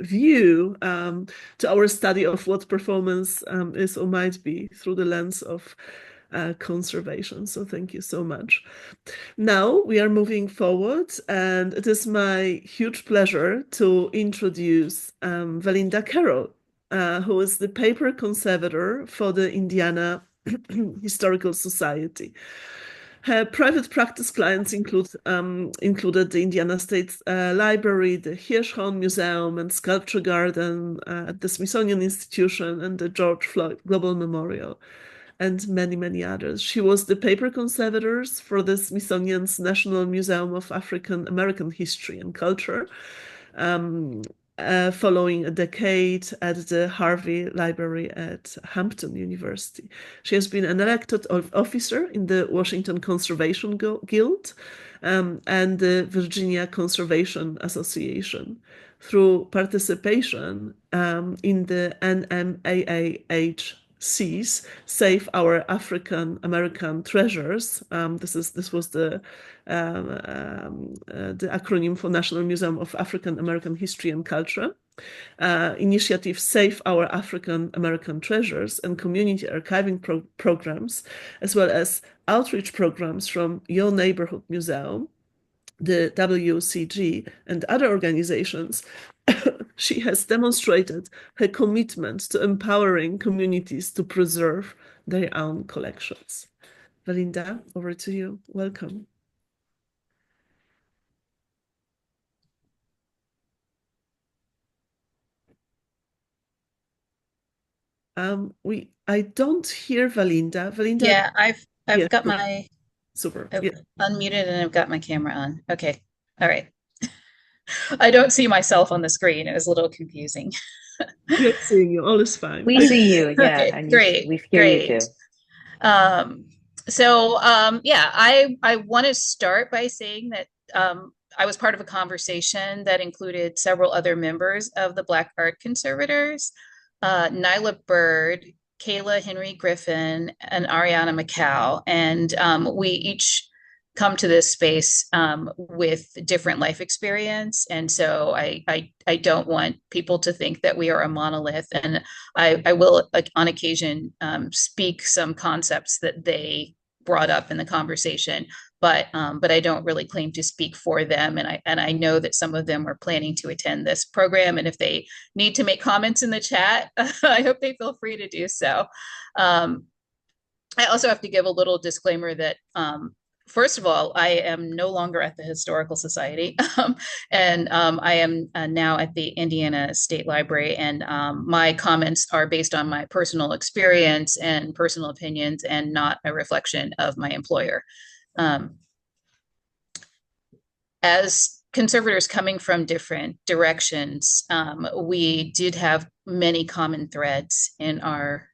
view to our study of what performance is or might be through the lens of conservation. So thank you so much. Now we are moving forward, and it is my huge pleasure to introduce Valinda Carroll, who is the paper conservator for the Indiana Historical Society. Her private practice clients included the Indiana State Library, the Hirshhorn Museum and Sculpture Garden at the Smithsonian Institution, and the George Floyd Global Memorial, and many, many others. She was the paper conservators for the Smithsonian's National Museum of African American History and Culture, following a decade at the Harvey Library at Hampton University. She has been an elected officer in the Washington Conservation Guild and the Virginia Conservation Association. Through participation in the NMAAHC's Save Our African American Treasures. This was the acronym for National Museum of African American History and Culture. Initiative Save Our African American Treasures and community archiving programs, as well as outreach programs from Your Neighborhood Museum, the WCG, and other organizations. She has demonstrated her commitment to empowering communities to preserve their own collections. Valinda, over to you. Welcome. I don't hear Valinda. Valinda. Yeah, I've Yes, got my super. I've Yeah. unmuted and I've got my camera on. Okay. All right. I don't see myself on the screen. It was a little confusing. We're seeing you. All is fine. We see you, yeah, Okay, and great, we hear you great. too. Yeah, I want to start by saying that I was part of a conversation that included several other members of the Black Art Conservators. Nyla Bird Kayla Henry Griffin and Ariana McCow, and we each come to this space with different life experience, and so I don't want people to think that we are a monolith, and I will on occasion speak some concepts that they brought up in the conversation, but I don't really claim to speak for them, and I know that some of them are planning to attend this program, and if they need to make comments in the chat, I hope they feel free to do so. I also have to give a little disclaimer that first of all, I am no longer at the Historical Society, and I am now at the Indiana State Library, and my comments are based on my personal experience and personal opinions and not a reflection of my employer. As conservators coming from different directions, we did have many common threads in our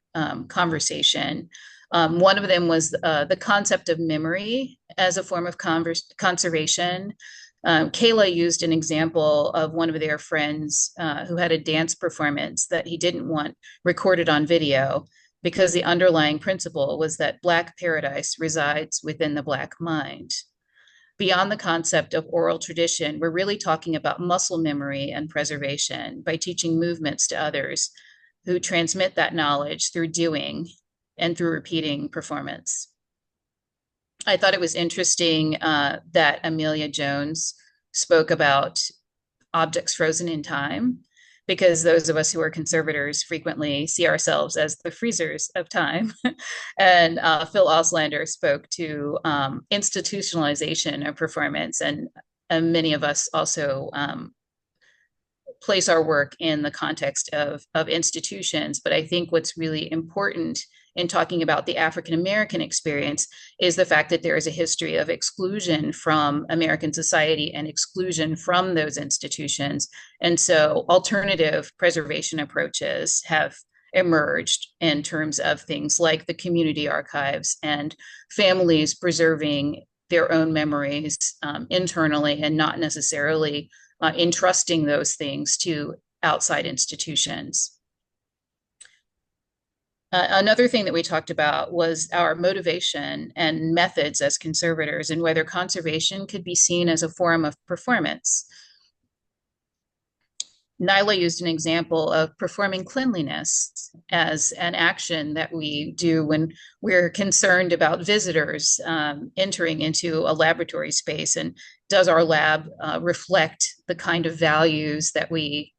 conversation. One of them was the concept of memory as a form of conservation. Kayla used an example of one of their friends who had a dance performance that he didn't want recorded on video because the underlying principle was that Black paradise resides within the Black mind. Beyond the concept of oral tradition, we're really talking about muscle memory and preservation by teaching movements to others who transmit that knowledge through doing and through repeating performance. I thought it was interesting that Amelia Jones spoke about objects frozen in time, because those of us who are conservators frequently see ourselves as the freezers of time. And Phil Auslander spoke to institutionalization of performance, and many of us also place our work in the context of institutions. But I think what's really important in talking about the African American experience is the fact that there is a history of exclusion from American society and exclusion from those institutions. And so alternative preservation approaches have emerged in terms of things like the community archives and families preserving their own memories internally and not necessarily entrusting those things to outside institutions. Another thing that we talked about was our motivation and methods as conservators, and whether conservation could be seen as a form of performance. Nyla used an example of performing cleanliness as an action that we do when we're concerned about visitors entering into a laboratory space, and does our lab reflect the kind of values that we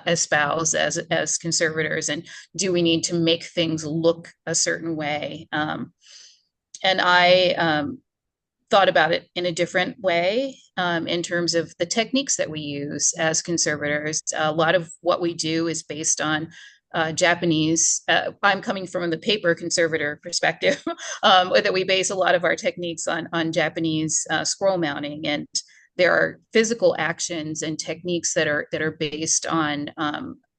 espouse as conservators, and do we need to make things look a certain way? And I thought about it in a different way in terms of the techniques that we use as conservators. A lot of what we do is based on Japanese. I'm coming from the paper conservator perspective, that we base a lot of our techniques on Japanese scroll mounting, and there are physical actions and techniques that are based on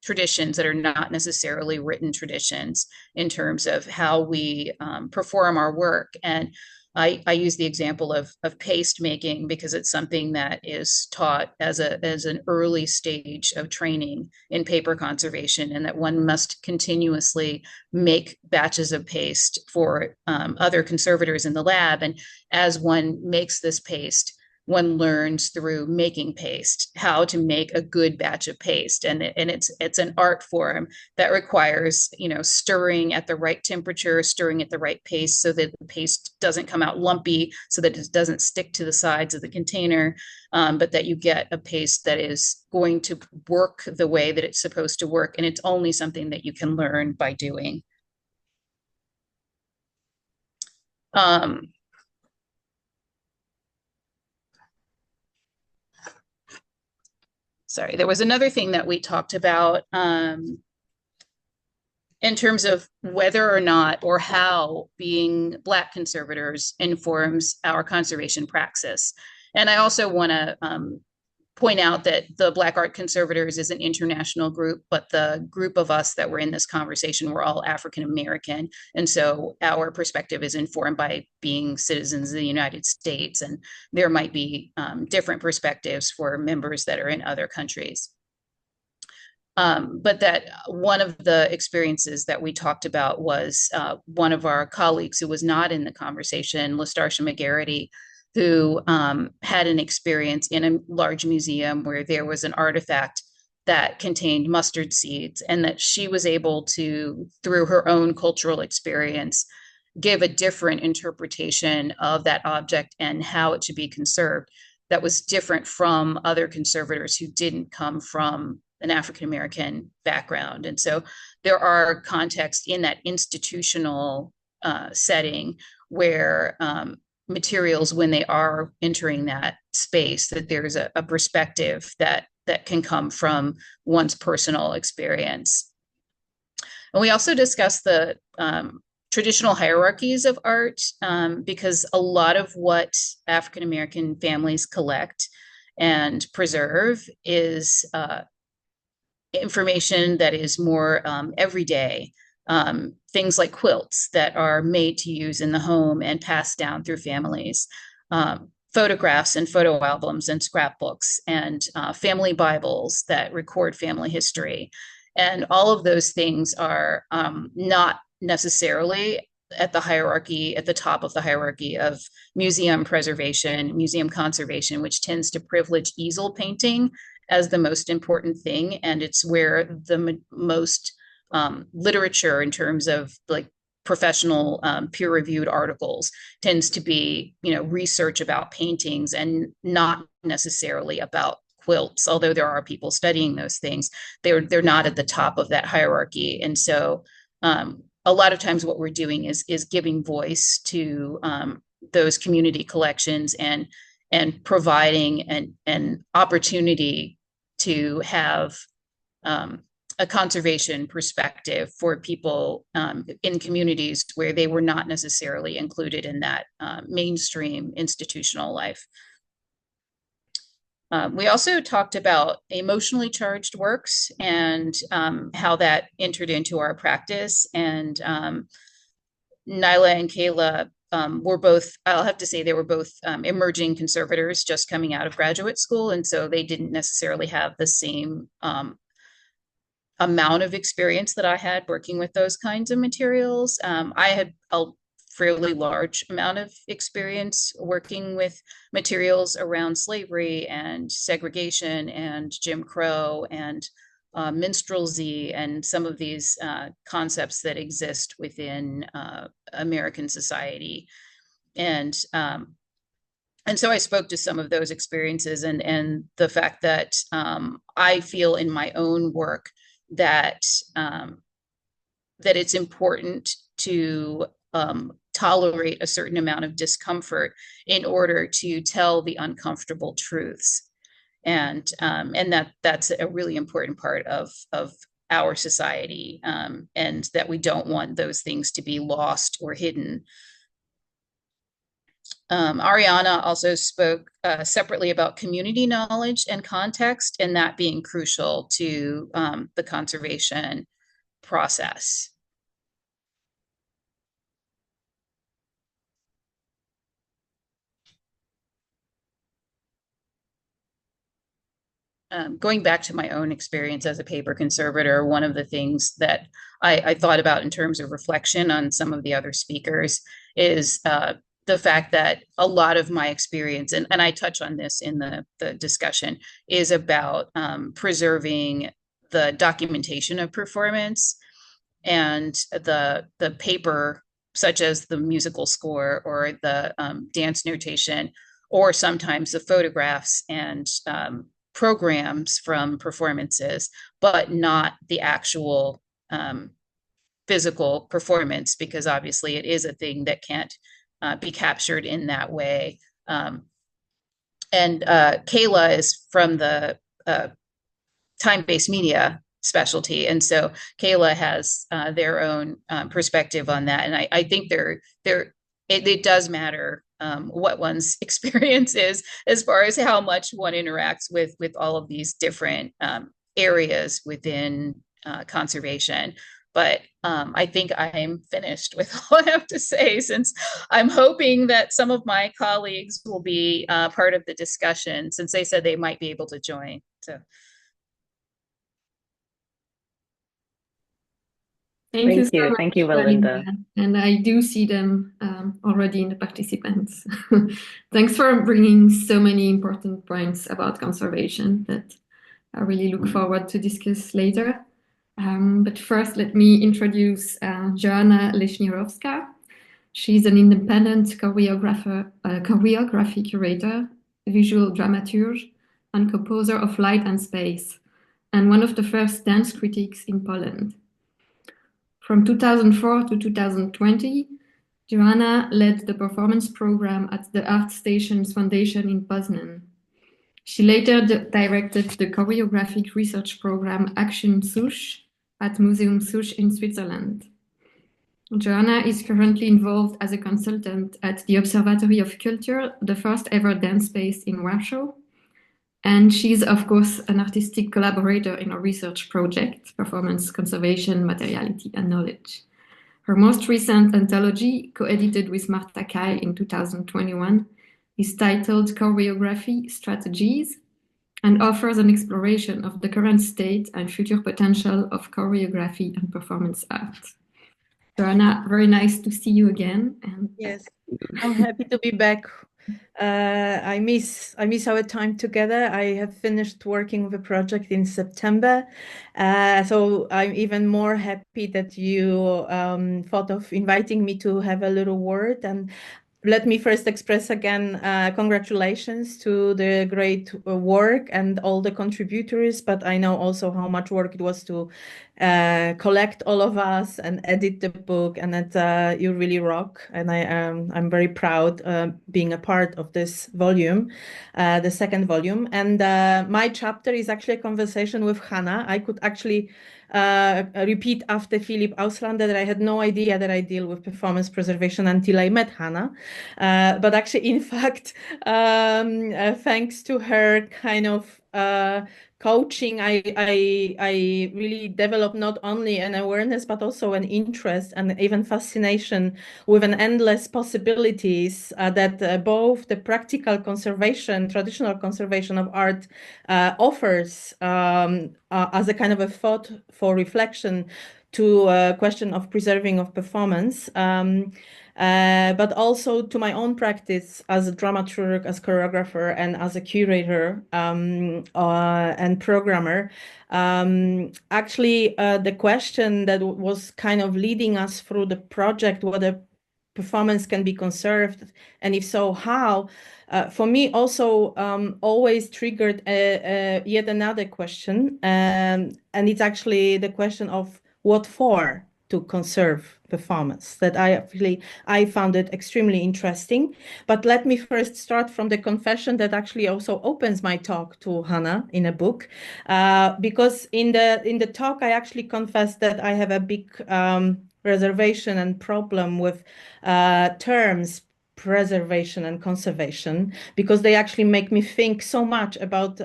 traditions that are not necessarily written traditions in terms of how we perform our work. And I use the example of paste making because it's something that is taught as an early stage of training in paper conservation, and that one must continuously make batches of paste for other conservators in the lab. And as one makes this paste, one learns through making paste how to make a good batch of paste, and it's an art form that requires stirring at the right temperature, stirring at the right pace, so that the paste doesn't come out lumpy, so that it doesn't stick to the sides of the container, but that you get a paste that is going to work the way that it's supposed to work, and it's only something that you can learn by doing. Sorry, there was another thing that we talked about in terms of whether or not or how being Black conservators informs our conservation praxis. And I also want to point out that the Black Art Conservators is an international group, but the group of us that were in this conversation were all African American. And so our perspective is informed by being citizens of the United States. And there might be different perspectives for members that are in other countries. But that one of the experiences that we talked about was one of our colleagues who was not in the conversation, Lastarsha McGarity, who had an experience in a large museum where there was an artifact that contained mustard seeds, and that she was able to, through her own cultural experience, give a different interpretation of that object and how it should be conserved that was different from other conservators who didn't come from an African American background. And so there are contexts in that institutional setting where materials, when they are entering that space, that there's a perspective that can come from one's personal experience. And we also discussed the traditional hierarchies of art, because a lot of what African American families collect and preserve is information that is more everyday. Things like quilts that are made to use in the home and passed down through families, photographs and photo albums and scrapbooks, and family Bibles that record family history. And all of those things are not necessarily at the top of the hierarchy of museum preservation, museum conservation, which tends to privilege easel painting as the most important thing. And it's where the most literature in terms of like professional peer-reviewed articles tends to be, research about paintings and not necessarily about quilts. Although there are people studying those things, they're not at the top of that hierarchy. And so a lot of times what we're doing is giving voice to those community collections and providing an opportunity to have a conservation perspective for people in communities where they were not necessarily included in that mainstream institutional life. We also talked about emotionally charged works and how that entered into our practice. And Nyla and Kayla were both, I'll have to say, they were both emerging conservators just coming out of graduate school. And so they didn't necessarily have the same amount of experience that I had working with those kinds of materials. I had a fairly large amount of experience working with materials around slavery and segregation and Jim Crow and minstrelsy and some of these concepts that exist within American society. And so I spoke to some of those experiences and the fact that I feel in my own work that it's important to tolerate a certain amount of discomfort in order to tell the uncomfortable truths. And that's a really important part of our society, and that we don't want those things to be lost or hidden. Ariana also spoke separately about community knowledge and context, and that being crucial to the conservation process. Going back to my own experience as a paper conservator, one of the things that I thought about in terms of reflection on some of the other speakers is the fact that a lot of my experience, and I touch on this in the discussion, is about preserving the documentation of performance and the paper, such as the musical score or the dance notation, or sometimes the photographs and programs from performances, but not the actual physical performance, because obviously it is a thing that can't be captured in that way. And Kayla is from the time-based media specialty, and so Kayla has their own perspective on that. And I think it does matter what one's experience is as far as how much one interacts with all of these different areas within conservation. But I think I'm finished with all I have to say, since I'm hoping that some of my colleagues will be part of the discussion, since they said they might be able to join. So. Thank you so much, Thank you, Belinda. Belinda. And I do see them already in the participants. Thanks for bringing so many important points about conservation that I really look forward to discuss later. But first, let me introduce Joanna Leśnierowska. She's an independent choreography curator, visual dramaturge, and composer of Light and Space, and one of the first dance critics in Poland. From 2004 to 2020, Joanna led the performance program at the Art Stations Foundation in Poznan. She later directed the choreographic research program Action Sush at Museum Sush in Switzerland. Joanna is currently involved as a consultant at the Observatory of Culture, the first ever dance space in Warsaw. And she's, of course, an artistic collaborator in a research project, Performance Conservation, Materiality, and Knowledge. Her most recent anthology, co-edited with Marta Kai in 2021, is titled Choreography Strategies and offers an exploration of the current state and future potential of choreography and performance art. Joanna, very nice to see you again. Yes, I'm happy to be back. I miss our time together. I have finished working with a project in September, so I'm even more happy that you thought of inviting me to have a little word. And let me first express again congratulations to the great work and all the contributors, but I know also how much work it was to collect all of us and edit the book, and that you really rock. And I'm very proud being a part of this volume, the second volume. And my chapter is actually a conversation with Hannah. I could actually repeat after Philip Auslander that I had no idea that I deal with performance preservation until I met Hannah. But actually, in fact, thanks to her kind of coaching, I really developed not only an awareness, but also an interest and even fascination with an endless possibilities that both the practical conservation, traditional conservation of art offers as a kind of a thought for reflection to a question of preserving of performance. But also to my own practice as a dramaturg, as choreographer, and as a curator and programmer. Actually, the question that was kind of leading us through the project, whether performance can be conserved, and if so, how, for me also always triggered yet another question, and it's actually the question of what for to conserve performance, that I found it extremely interesting. But let me first start from the confession that actually also opens my talk to Hannah in a book, because in the talk I actually confessed that I have a big reservation and problem with terms preservation and conservation, because they actually make me think so much about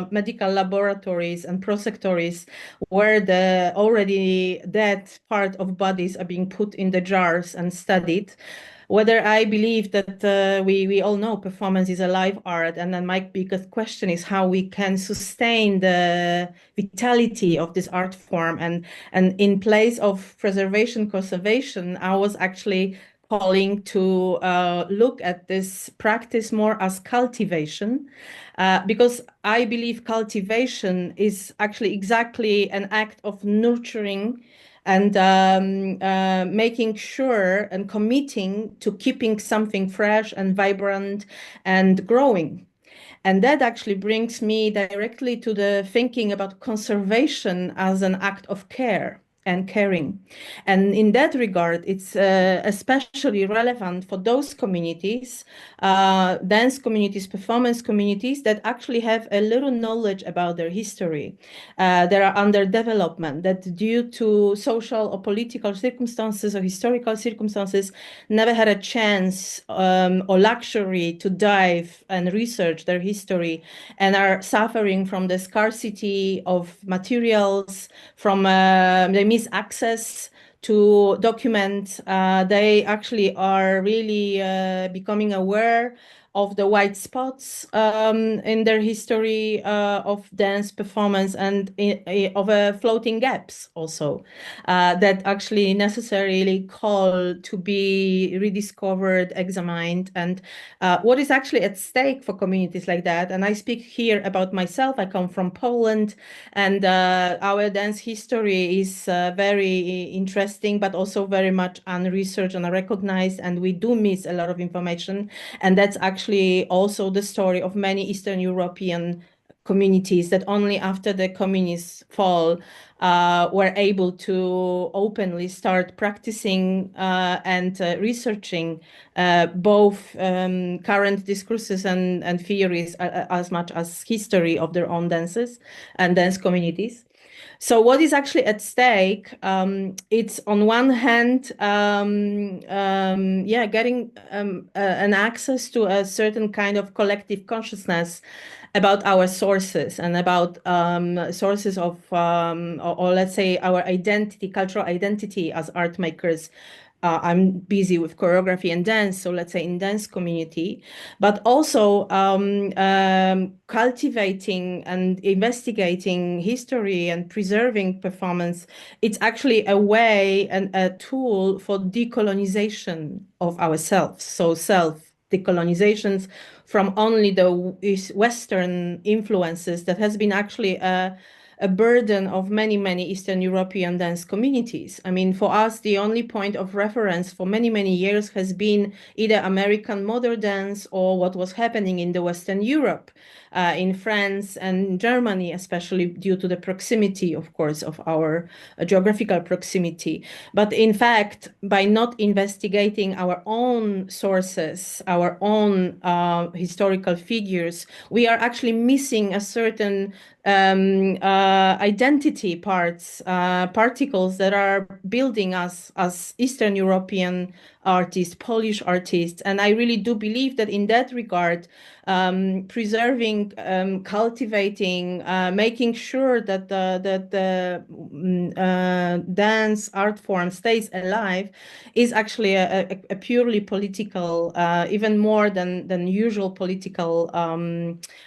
medical laboratories and prosectories where the already dead part of bodies are being put in the jars and studied. Whether I believe that we all know performance is a live art, and then my biggest question is how we can sustain the vitality of this art form. And in place of preservation, conservation, I was actually calling to look at this practice more as cultivation, because I believe cultivation is actually exactly an act of nurturing and making sure and committing to keeping something fresh and vibrant and growing. And that actually brings me directly to the thinking about conservation as an act of care and caring. And in that regard, it's especially relevant for those communities, dance communities, performance communities that actually have a little knowledge about their history. That are under development, that due to social or political circumstances or historical circumstances never had a chance or luxury to dive and research their history, and are suffering from the scarcity of materials, from the misaccess to document. They actually are really becoming aware of the white spots in their history of dance performance, and of floating gaps also that actually necessarily call to be rediscovered, examined, and what is actually at stake for communities like that. And I speak here about myself. I come from Poland, and our dance history is very interesting, but also very much unresearched and unrecognized, and we do miss a lot of information. And that's actually also the story of many Eastern European communities that only after the communist fall were able to openly start practicing and researching both current discourses and theories as much as history of their own dances and dance communities. So what is actually at stake? It's on one hand, getting an access to a certain kind of collective consciousness about our sources and about sources of, or let's say our identity, cultural identity as art makers. I'm busy with choreography and dance, so let's say in dance community, but also cultivating and investigating history and preserving performance. It's actually a way and a tool for decolonization of ourselves. So decolonizations from only the Western influences that has been actually a burden of many, many Eastern European dance communities. I mean, for us, the only point of reference for many, many years has been either American modern dance or what was happening in the Western Europe, in France and Germany, especially due to the proximity, of course, of our geographical proximity. But in fact, by not investigating our own sources, our own historical figures, we are actually missing a certain identity particles that are building us as Eastern European artists, Polish artists. And I really do believe that in that regard, preserving, cultivating, making sure that the dance art form stays alive is actually a purely political, even more than usual political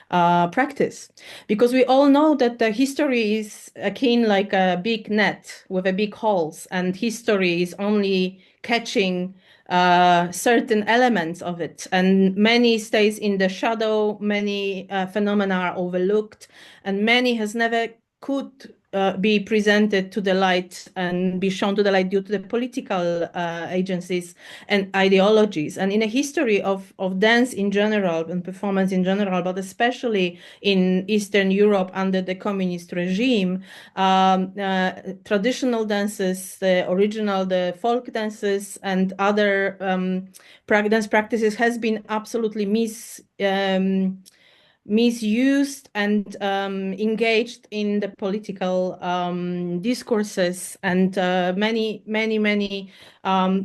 practice. Because we all know that the history is akin like a big net with a big holes, and history is only catching certain elements of it, and many stays in the shadow, many phenomena are overlooked, and many has never could be presented to the light and be shown to the light due to the political agencies and ideologies. And in a history of dance in general and performance in general, but especially in Eastern Europe under the communist regime, traditional dances, the folk dances and other dance practices has been absolutely misused and engaged in the political discourses, and many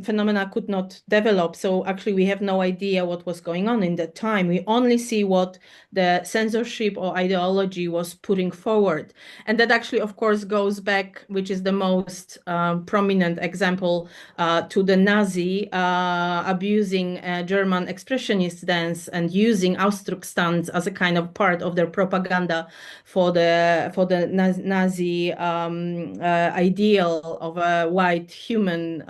phenomena could not develop. So actually we have no idea what was going on in that time. We only see what the censorship or ideology was putting forward. And that actually, of course, goes back, which is the most prominent example, to the Nazi abusing German expressionist dance and using Ausdruckstanz as a kind of part of their propaganda for the Nazi ideal of a white human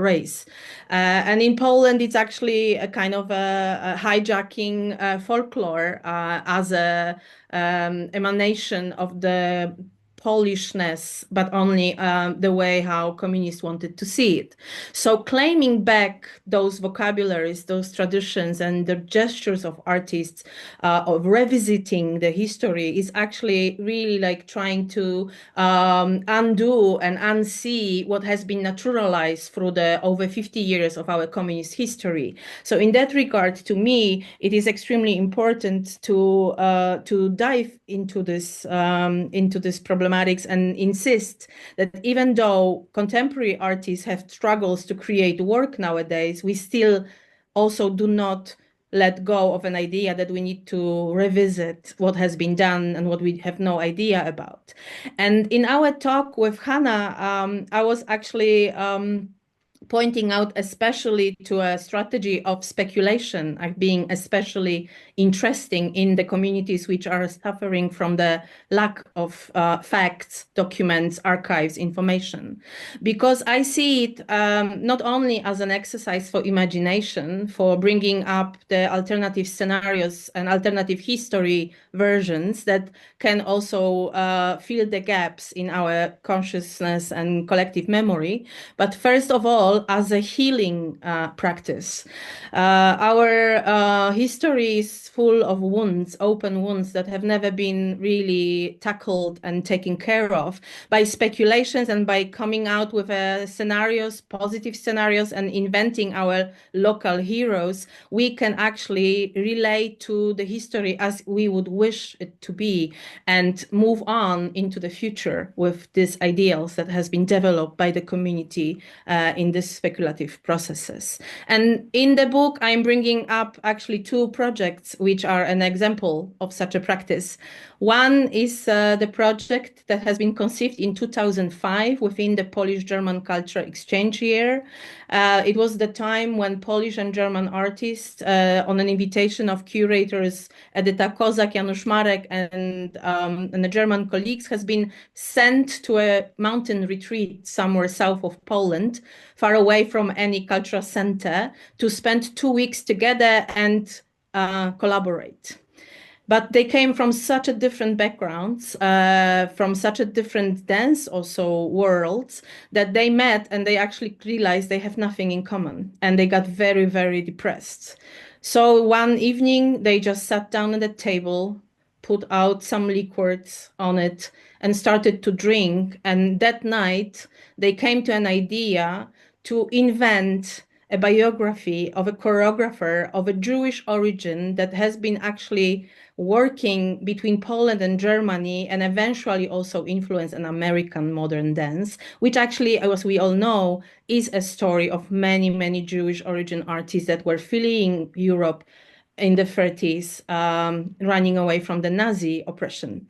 race. And in Poland, it's actually a kind of a hijacking folklore as a emanation of the Polishness, but only the way how communists wanted to see it. So claiming back those vocabularies, those traditions, and the gestures of artists of revisiting the history is actually really like trying to undo and unsee what has been naturalized through the over 50 years of our communist history. So in that regard, to me, it is extremely important to dive into this problematics and insist that even though contemporary artists have struggles to create work nowadays, we still also do not let go of an idea that we need to revisit what has been done and what we have no idea about. And in our talk with Hannah, I was actually pointing out especially to a strategy of speculation, being especially interesting in the communities which are suffering from the lack of facts, documents, archives, information. Because I see it not only as an exercise for imagination, for bringing up the alternative scenarios and alternative history versions that can also fill the gaps in our consciousness and collective memory, but first of all, as a healing practice. Our history is full of wounds, open wounds that have never been really tackled and taken care of. By speculations and by coming out with scenarios, positive scenarios, and inventing our local heroes, we can actually relate to the history as we would wish it to be and move on into the future with these ideals that has been developed by the community in these speculative processes. And in the book, I'm bringing up actually two projects which are an example of such a practice. One is the project that has been conceived in 2005 within the Polish-German Cultural Exchange Year. It was the time when Polish and German artists, on an invitation of curators Edyta Kozak, Janusz Marek, and the German colleagues, has been sent to a mountain retreat somewhere south of Poland, far away from any cultural center, to spend 2 weeks together and collaborate. But they came from such a different backgrounds, from such a different dance also worlds, that they met and they actually realized they have nothing in common, and they got very, very depressed. So one evening they just sat down at a table, put out some liquids on it, and started to drink. And that night they came to an idea to invent a biography of a choreographer of a Jewish origin that has been actually working between Poland and Germany, and eventually also influenced an American modern dance, which actually, as we all know, is a story of many, many Jewish origin artists that were fleeing Europe in the 30s, running away from the Nazi oppression.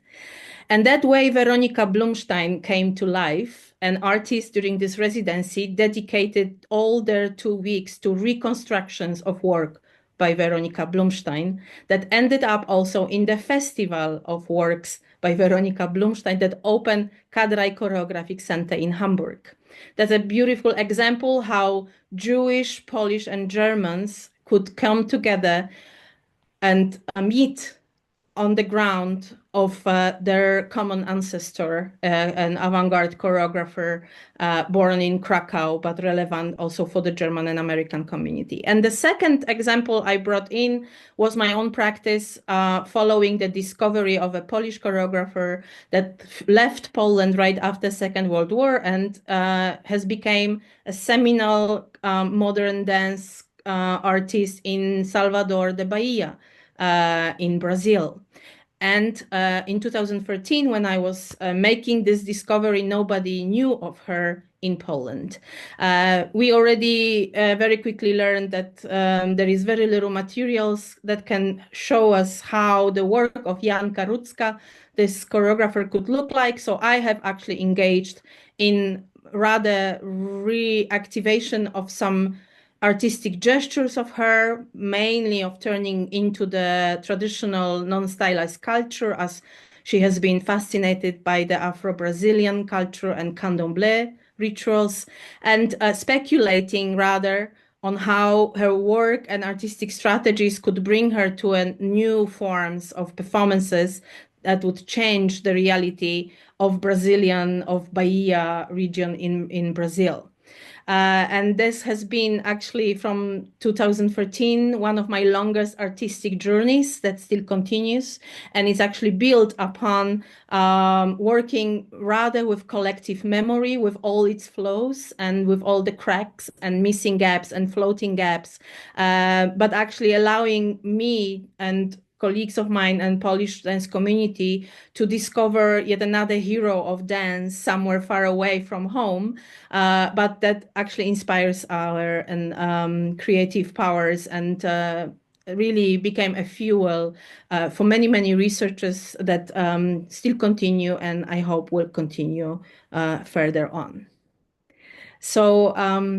And that way, Veronika Blumstein came to life, and artists during this residency dedicated all their 2 weeks to reconstructions of work by Veronika Blumstein that ended up also in the Festival of Works by Veronika Blumstein that opened Kadrai Choreographic Center in Hamburg. That's a beautiful example how Jewish, Polish, and Germans could come together and meet on the ground of their common ancestor, an avant-garde choreographer born in Krakow, but relevant also for the German and American community. And the second example I brought in was my own practice following the discovery of a Polish choreographer that left Poland right after Second World War and has become a seminal modern dance artist in Salvador de Bahia, in Brazil. And in 2013, when I was making this discovery, nobody knew of her in Poland. We already very quickly learned that there is very little materials that can show us how the work of Jan Karucka, this choreographer, could look like. So I have actually engaged in rather reactivation of some artistic gestures of her, mainly of turning into the traditional non-stylized culture, as she has been fascinated by the Afro-Brazilian culture and candomblé rituals, and speculating rather on how her work and artistic strategies could bring her to new forms of performances that would change the reality of Bahia region in Brazil. And this has been actually from 2013, one of my longest artistic journeys that still continues. And it's actually built upon working rather with collective memory, with all its flows and with all the cracks and missing gaps and floating gaps, but actually allowing me and colleagues of mine and Polish dance community to discover yet another hero of dance somewhere far away from home, but that actually inspires our creative powers and really became a fuel for many, many researchers that still continue and I hope will continue further on. So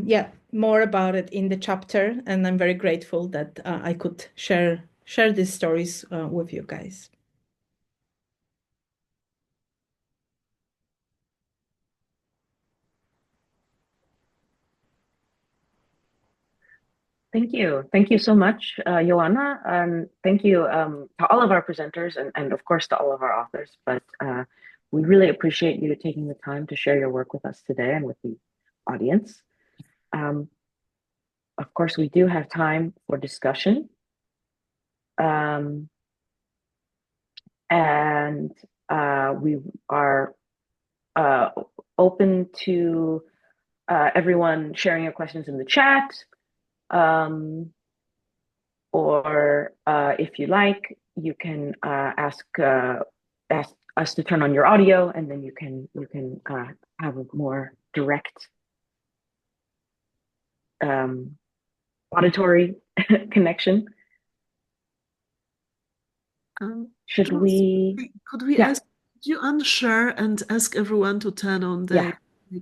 yeah, more about it in the chapter, and I'm very grateful that I could share these stories with you guys. Thank you. Thank you so much, Joanna. Thank you to all of our presenters and of course to all of our authors. But we really appreciate you taking the time to share your work with us today and with the audience. Of course, we do have time for discussion. And we are open to everyone sharing your questions in the chat. Or if you like, you can ask us to turn on your audio, and then you can have a more direct auditory connection. Should Jules, we? Could we ask you unshare and ask everyone to turn on the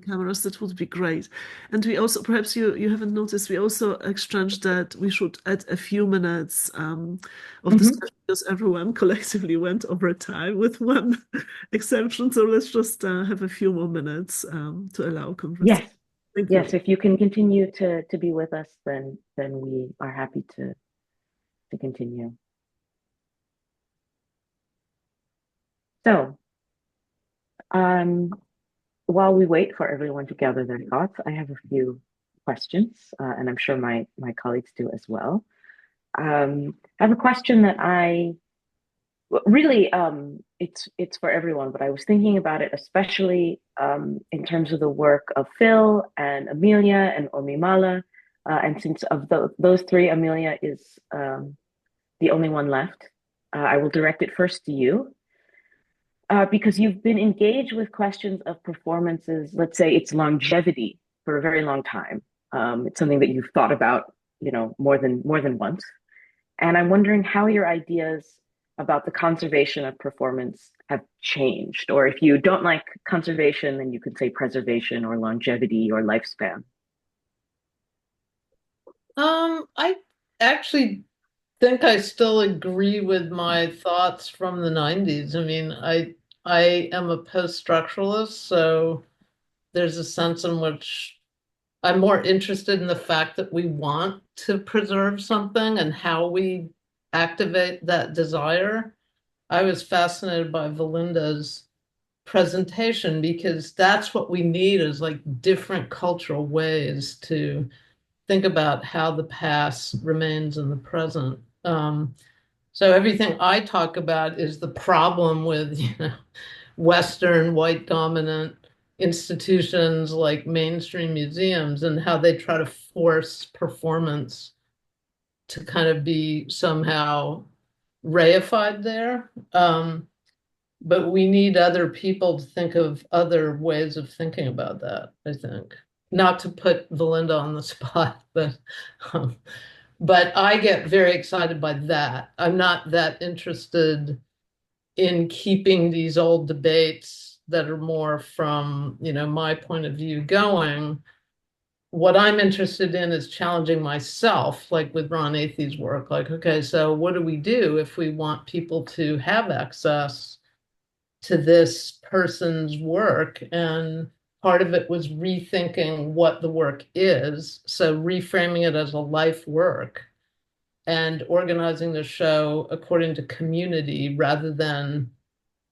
cameras? That would be great. And we also, perhaps you haven't noticed, we also exchanged that we should add a few minutes of discussion because everyone collectively went over time with one exception. So let's just have a few more minutes to allow conversation. Yes. Thank Yes, you. if you can continue to be with us, then we are happy to continue. So, while we wait for everyone to gather their thoughts, I have a few questions, and I'm sure my colleagues do as well. I have a question that really, it's for everyone, but I was thinking about it especially in terms of the work of Phil and Amelia and Omimala, and since of those three, Amelia is the only one left, I will direct it first to you. Because you've been engaged with questions of performances, let's say its longevity for a very long time. It's something that you've thought about, more than once. And I'm wondering how your ideas about the conservation of performance have changed, or if you don't like conservation, then you could say preservation or longevity or lifespan. I actually think I still agree with my thoughts from the 90s. I mean, I am a post-structuralist, so there's a sense in which I'm more interested in the fact that we want to preserve something and how we activate that desire. I was fascinated by Valinda's presentation because that's what we need is like different cultural ways to think about how the past remains in the present. So everything I talk about is the problem with, Western white dominant institutions like mainstream museums and how they try to force performance to kind of be somehow reified there. But we need other people to think of other ways of thinking about that, I think. Not to put Valinda on the spot, but I get very excited by that. I'm not that interested in keeping these old debates that are more from, my point of view going. What I'm interested in is challenging myself, like with Ron Athey's work. Like, okay, so what do we do if we want people to have access to this person's work? And part of it was rethinking what the work is. So reframing it as a life work and organizing the show according to community rather than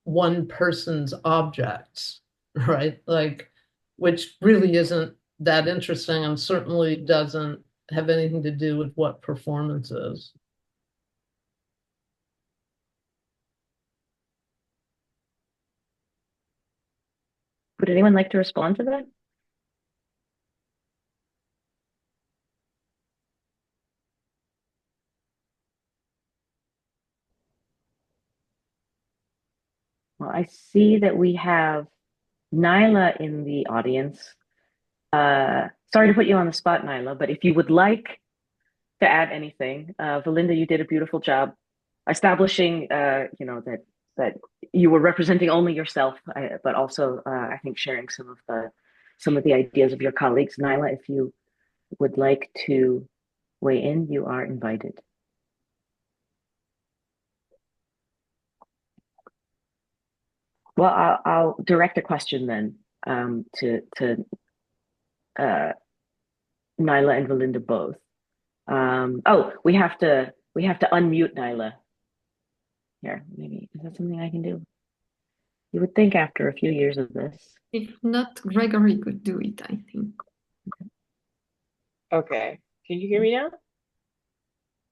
one person's objects, right? Like, which really isn't that interesting and certainly doesn't have anything to do with what performance is. Would anyone like to respond to that? Well, I see that we have Nyla in the audience. Sorry to put you on the spot, Nyla, but if you would like to add anything, Valinda, you did a beautiful job establishing, that you were representing only yourself, but also I think sharing some of the ideas of your colleagues. Nyla, if you would like to weigh in, you are invited. Well, I'll direct a question then to Nyla and Valinda both. Oh, we have to unmute Nyla. Here, maybe is that something I can do? You would think after a few years of this. If not, Gregory could do it, I think. Okay. Can you hear me now?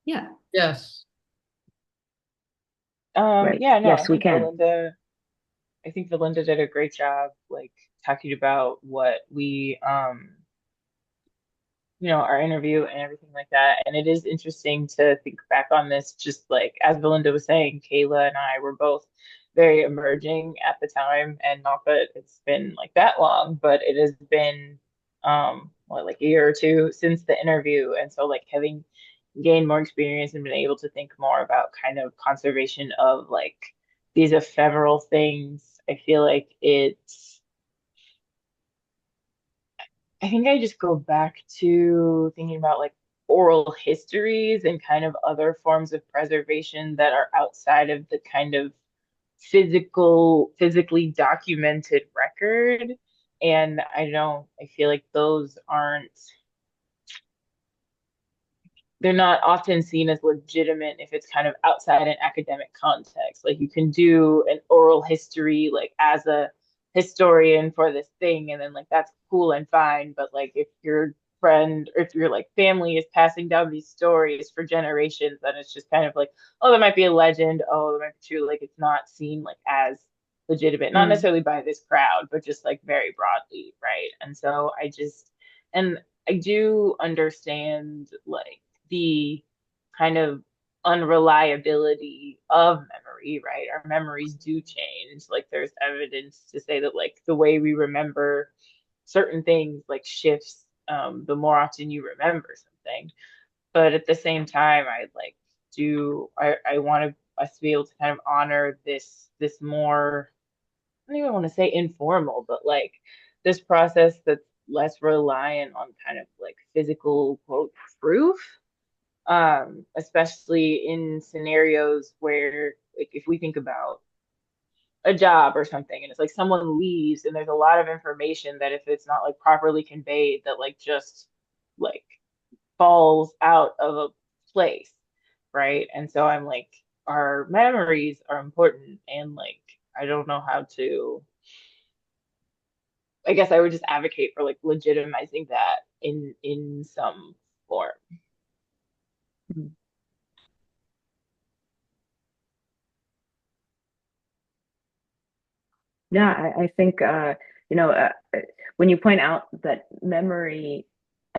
Yeah. Yes. Right. Yeah, no, Yes, we can. I think Valinda did a great job like talking about what we our interview and everything like that. And it is interesting to think back on this, just like as Belinda was saying, Kayla and I were both very emerging at the time. And not that it's been like that long, but it has been like a year or two since the interview. And so like having gained more experience and been able to think more about kind of conservation of like these ephemeral things, I feel like I think I just go back to thinking about like oral histories and kind of other forms of preservation that are outside of the kind of physically documented record. And I feel like those they're not often seen as legitimate if it's kind of outside an academic context. Like you can do an oral history like as a historian for this thing, and then like that's cool and fine. But like if your friend or if your like family is passing down these stories for generations, then it's just kind of like, oh, that might be a legend. Oh, that might be true. Like it's not seen like as legitimate, not necessarily by this crowd, but just like very broadly, right? And so and I do understand like the kind of unreliability of memory, right? Our memories do change. Like there's evidence to say that like the way we remember certain things like shifts the more often you remember something. But at the same time, I want us to be able to kind of honor this more, I don't even want to say informal, but like this process that's less reliant on kind of like physical quote proof, especially in scenarios where, like, if we think about a job or something, and it's like someone leaves, and there's a lot of information that if it's not like properly conveyed, that like just like falls out of a place, right? And so I'm like, our memories are important, and like I don't know how to. I guess I would just advocate for like legitimizing that in some form. Yeah, I think when you point out that memory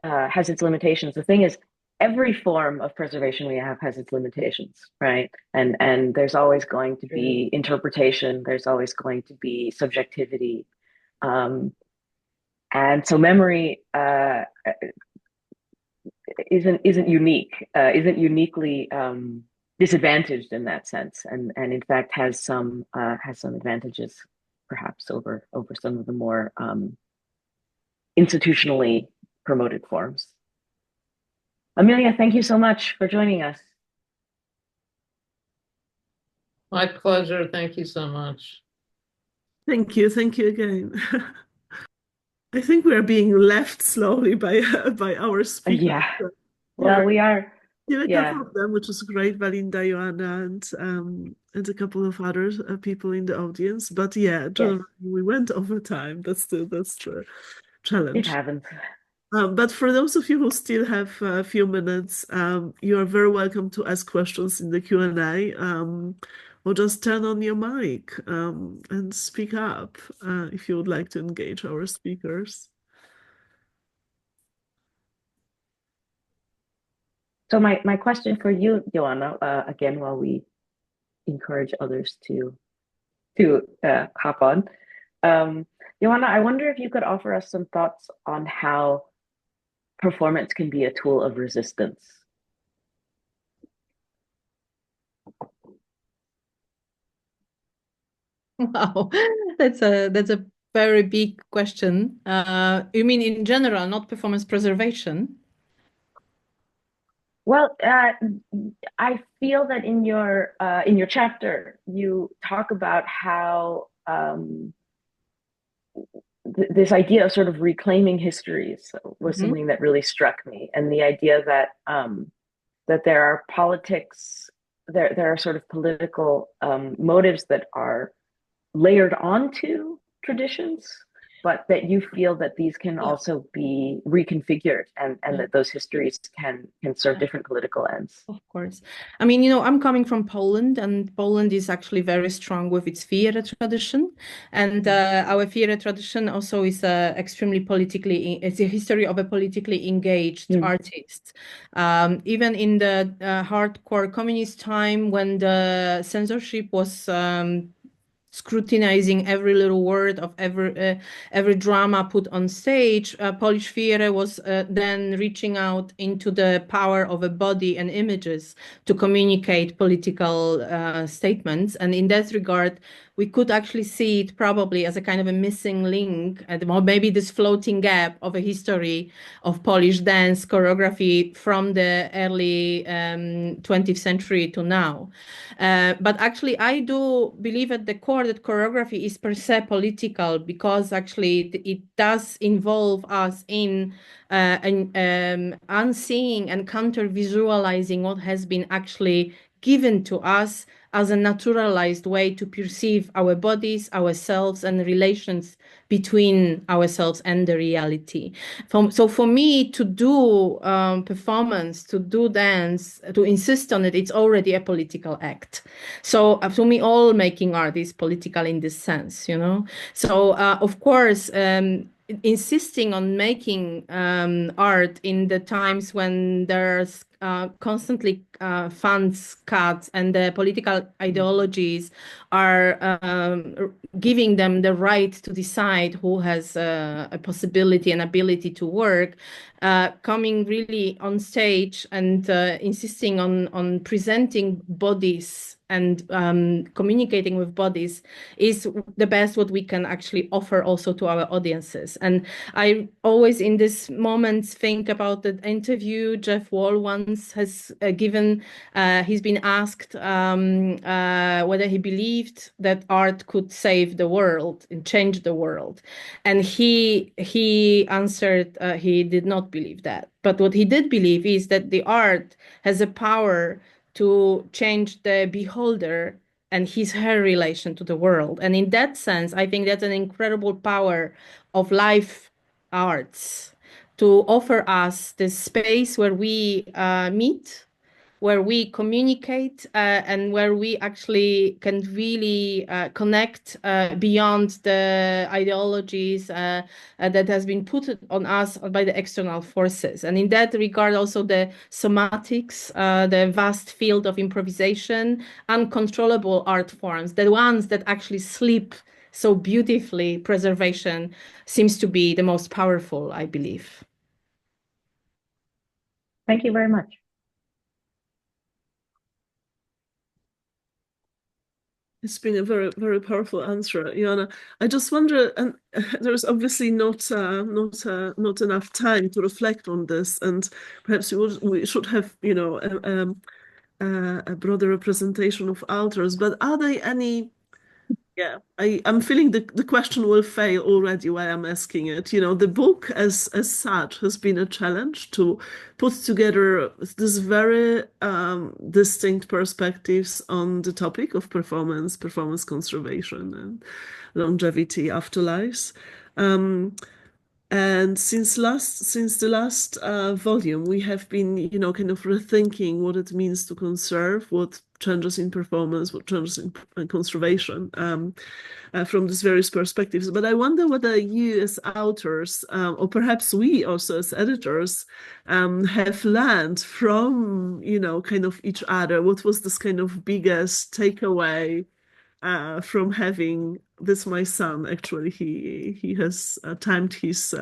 has its limitations, the thing is, every form of preservation we have has its limitations, right? And there's always going to be interpretation. There's always going to be subjectivity, and so memory isn't uniquely disadvantaged in that sense, and in fact has some advantages perhaps over some of the more institutionally promoted forms. Amelia, thank you so much for joining us. My pleasure. Thank you so much. Thank you again. I think we are being left slowly by our speakers. Yeah. Well, we are. A couple of them, which is great, Valinda, Joanna, and a couple of other people in the audience. But yeah, John, we went over time. That's the challenge. It happens. But for those of you who still have a few minutes, you are very welcome to ask questions in the Q&A, or just turn on your mic and speak up if you would like to engage our speakers. So my question for you, Joanna, again, while we encourage others to hop on, Joanna, I wonder if you could offer us some thoughts on how performance can be a tool of resistance. Wow, that's a very big question. You mean in general, not performance preservation? Well, I feel that in your chapter you talk about how this idea of sort of reclaiming histories was something that really struck me, and the idea that that there are politics, there are sort of political motives that are layered onto traditions, but that you feel that these can also be reconfigured, and that those histories can serve different political ends. Of course. I mean, I'm coming from Poland, and Poland is actually very strong with its theater tradition. And our theater tradition also is extremely it's a history of a politically engaged artist. Even in the hardcore communist time, when the censorship was scrutinizing every little word of every drama put on stage, Polish theater was then reaching out into the power of a body and images to communicate political statements. And in that regard, we could actually see it probably as a kind of a missing link, or maybe this floating gap of a history of Polish dance choreography from the early 20th century to now. But actually, I do believe at the core that choreography is per se political, because actually it does involve us in unseeing and counter-visualizing what has been actually given to us as a naturalized way to perceive our bodies, ourselves, and relations between ourselves and the reality. So for me, to do performance, to do dance, to insist on it, it's already a political act. So to me, all making art is political in this sense, So of course, insisting on making art in the times when there's constantly funds cuts and the political ideologies are giving them the right to decide who has a possibility and ability to work, coming really on stage and insisting on presenting bodies and communicating with bodies is the best what we can actually offer also to our audiences. And I always in this moment think about the interview Jeff Wall once has given. He's been asked whether he believed that art could save the world and change the world, and he answered he did not believe that. But what he did believe is that the art has a power to change the beholder and her relation to the world. And in that sense, I think that's an incredible power of life arts to offer us this space where we meet, where we communicate, and where we actually can really connect beyond the ideologies that has been put on us by the external forces. And in that regard, also the somatics, the vast field of improvisation, uncontrollable art forms, the ones that actually sleep so beautifully, preservation seems to be the most powerful, I believe. Thank you very much. It's been a very, very powerful answer, Joanna. I just wonder, and there's obviously not enough time to reflect on this, and perhaps we should have, a broader representation of authors. But are there any? Yeah, I'm feeling the question will fail already while I'm asking it. The book as such has been a challenge to put together this very distinct perspectives on the topic of performance conservation, and longevity, afterlives. And since the last volume, we have been, kind of rethinking what it means to conserve, what changes in performance, what changes in conservation, from these various perspectives. But I wonder whether you as authors, or perhaps we also as editors, have learned from, kind of each other. What was this kind of biggest takeaway from having this? My son, actually, he has timed his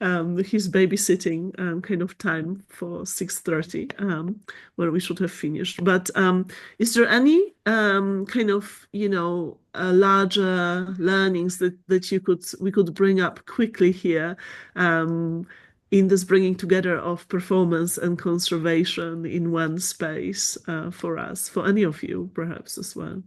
babysitting kind of time for 6:30, where we should have finished. But is there any kind of larger learnings that we could bring up quickly here in this bringing together of performance and conservation in one space for us, for any of you, perhaps as well.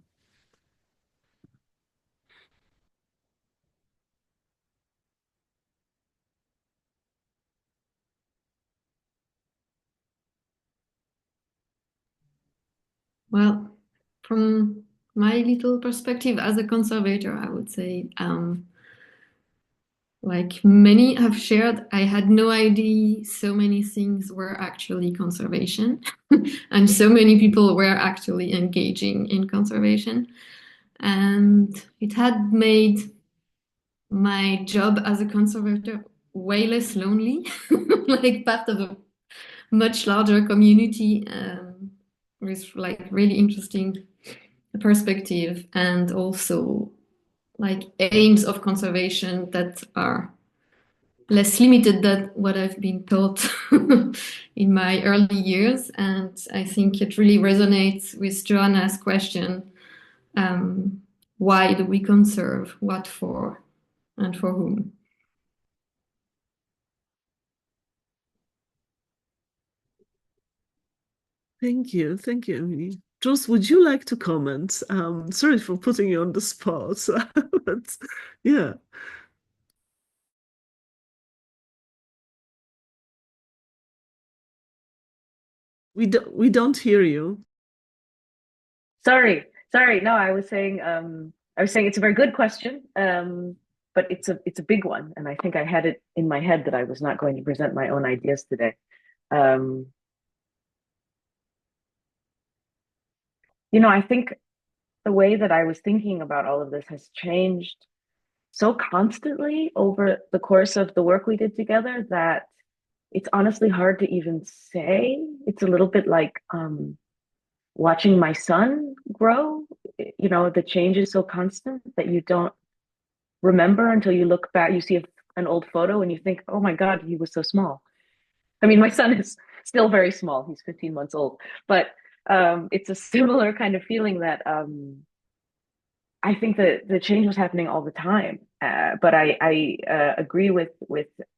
Well, from my little perspective as a conservator, I would say, like many have shared, I had no idea so many things were actually conservation, and so many people were actually engaging in conservation. And it had made my job as a conservator way less lonely, like part of a much larger community with like really interesting perspective, and also like aims of conservation that are less limited than what I've been taught in my early years. And I think it really resonates with Joanna's question, why do we conserve, what for, and for whom? Thank you. Thank you, Emily. Jules, would you like to comment? Sorry for putting you on the spot, but yeah. We don't hear you. Sorry. No, I was saying it's a very good question, but it's a big one, and I think I had it in my head that I was not going to present my own ideas today. I think the way that I was thinking about all of this has changed so constantly over the course of the work we did together that it's honestly hard to even say. It's a little bit like watching my son grow. The change is so constant that you don't remember until you look back. You see an old photo and you think, oh my God, he was so small. I mean, my son is still very small. He's 15 months old, but it's a similar kind of feeling that I think that the change was happening all the time. But I agree with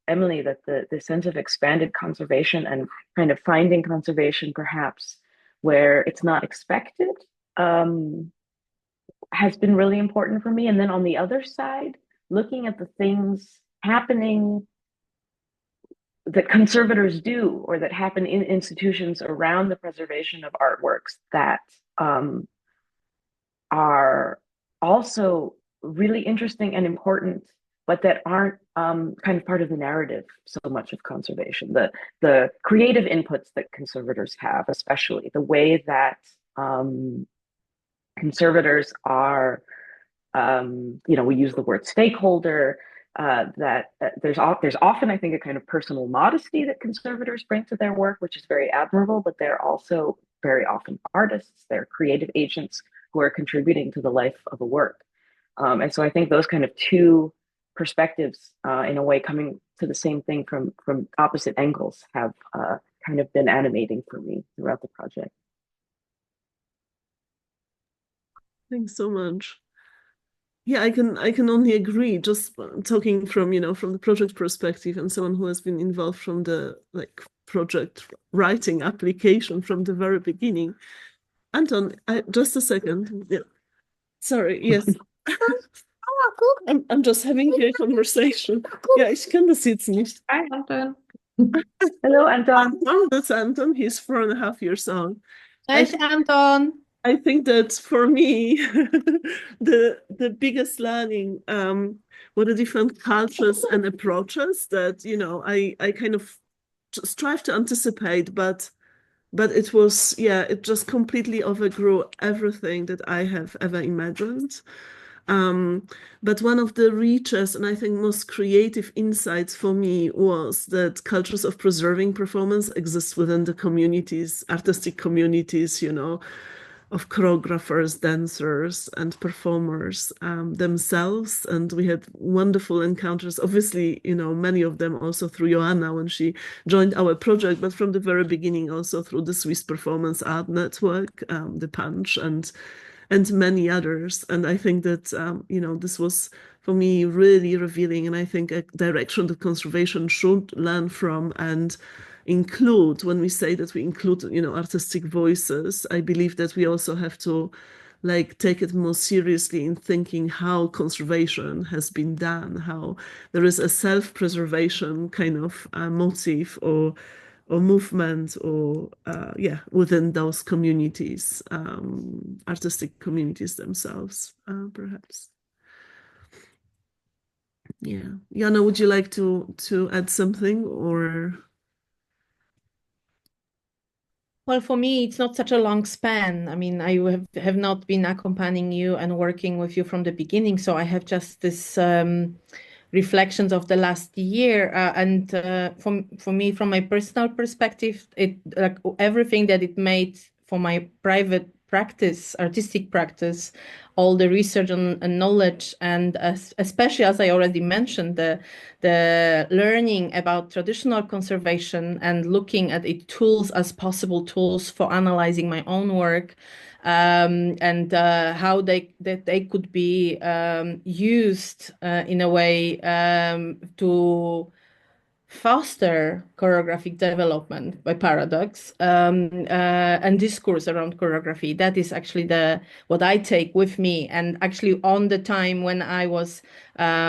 Emily that the sense of expanded conservation and kind of finding conservation perhaps where it's not expected has been really important for me. And then on the other side, looking at the things happening that conservators do or that happen in institutions around the preservation of artworks that are also really interesting and important, but that aren't kind of part of the narrative so much of conservation. The creative inputs that conservators have, especially the way that conservators are, we use the word stakeholder, that there's often, I think, a kind of personal modesty that conservators bring to their work, which is very admirable, but they're also very often artists, they're creative agents who are contributing to the life of a work. And so I think those kind of two perspectives, in a way, coming to the same thing from opposite angles have kind of been animating for me throughout the project. Thanks so much. Yeah, I can only agree. Just talking from the project perspective and someone who has been involved from the project writing application from the very beginning. Anton, just a second. Yeah. Sorry. Yes. I'm just having here a conversation. Ja, ich kann das jetzt nicht. Hi, Anton. Hello, Anton. That's Anton. He's 4.5 years old. Hi, Anton. I think that for me, the biggest learning were the different cultures and approaches that I kind of strive to anticipate, but it was it just completely overgrew everything that I have ever imagined. But one of the richest and I think most creative insights for me was that cultures of preserving performance exist within the communities, artistic communities, of choreographers, dancers, and performers themselves. And we had wonderful encounters, obviously, many of them also through Joanna when she joined our project, but from the very beginning also through the Swiss Performance Art Network, the Punch, and many others. And I think that, this was for me, really revealing, and I think a direction that conservation should learn from and include. When we say that we include, artistic voices, I believe that we also have to take it more seriously in thinking how conservation has been done, how there is a self-preservation kind of motive or movement or within those communities, artistic communities themselves, perhaps. Yeah. Jana, would you like to add something or? Well, for me, it's not such a long span. I mean, I have not been accompanying you and working with you from the beginning, so I have just this reflections of the last year. And for me, from my personal perspective, it everything that it made for my private practice, artistic practice, all the research and knowledge, and especially, as I already mentioned, the learning about traditional conservation and looking at it tools as possible tools for analyzing my own work, and how they could be used in a way to foster choreographic development by paradox, and discourse around choreography. That is actually what I take with me. And actually, on the time when I was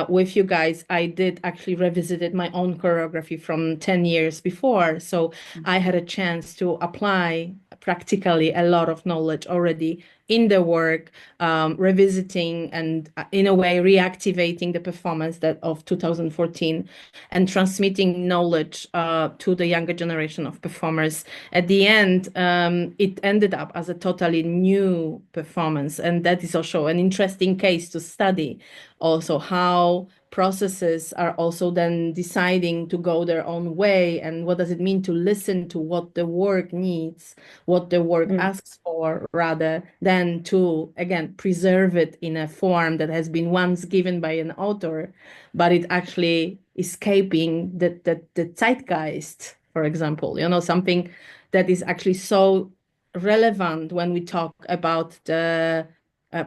with you guys, I did actually revisited my own choreography from 10 years before. So I had a chance to apply practically a lot of knowledge already in the work, revisiting and in a way reactivating the performance of 2014 and transmitting knowledge to the younger generation of performers. At the end, it ended up as a totally new performance. And that is also an interesting case to study, also how processes are also then deciding to go their own way, and what does it mean to listen to what the work needs, what the work asks for, rather than to, again, preserve it in a form that has been once given by an author, but it actually escaping the zeitgeist, for example, something that is actually so relevant when we talk about the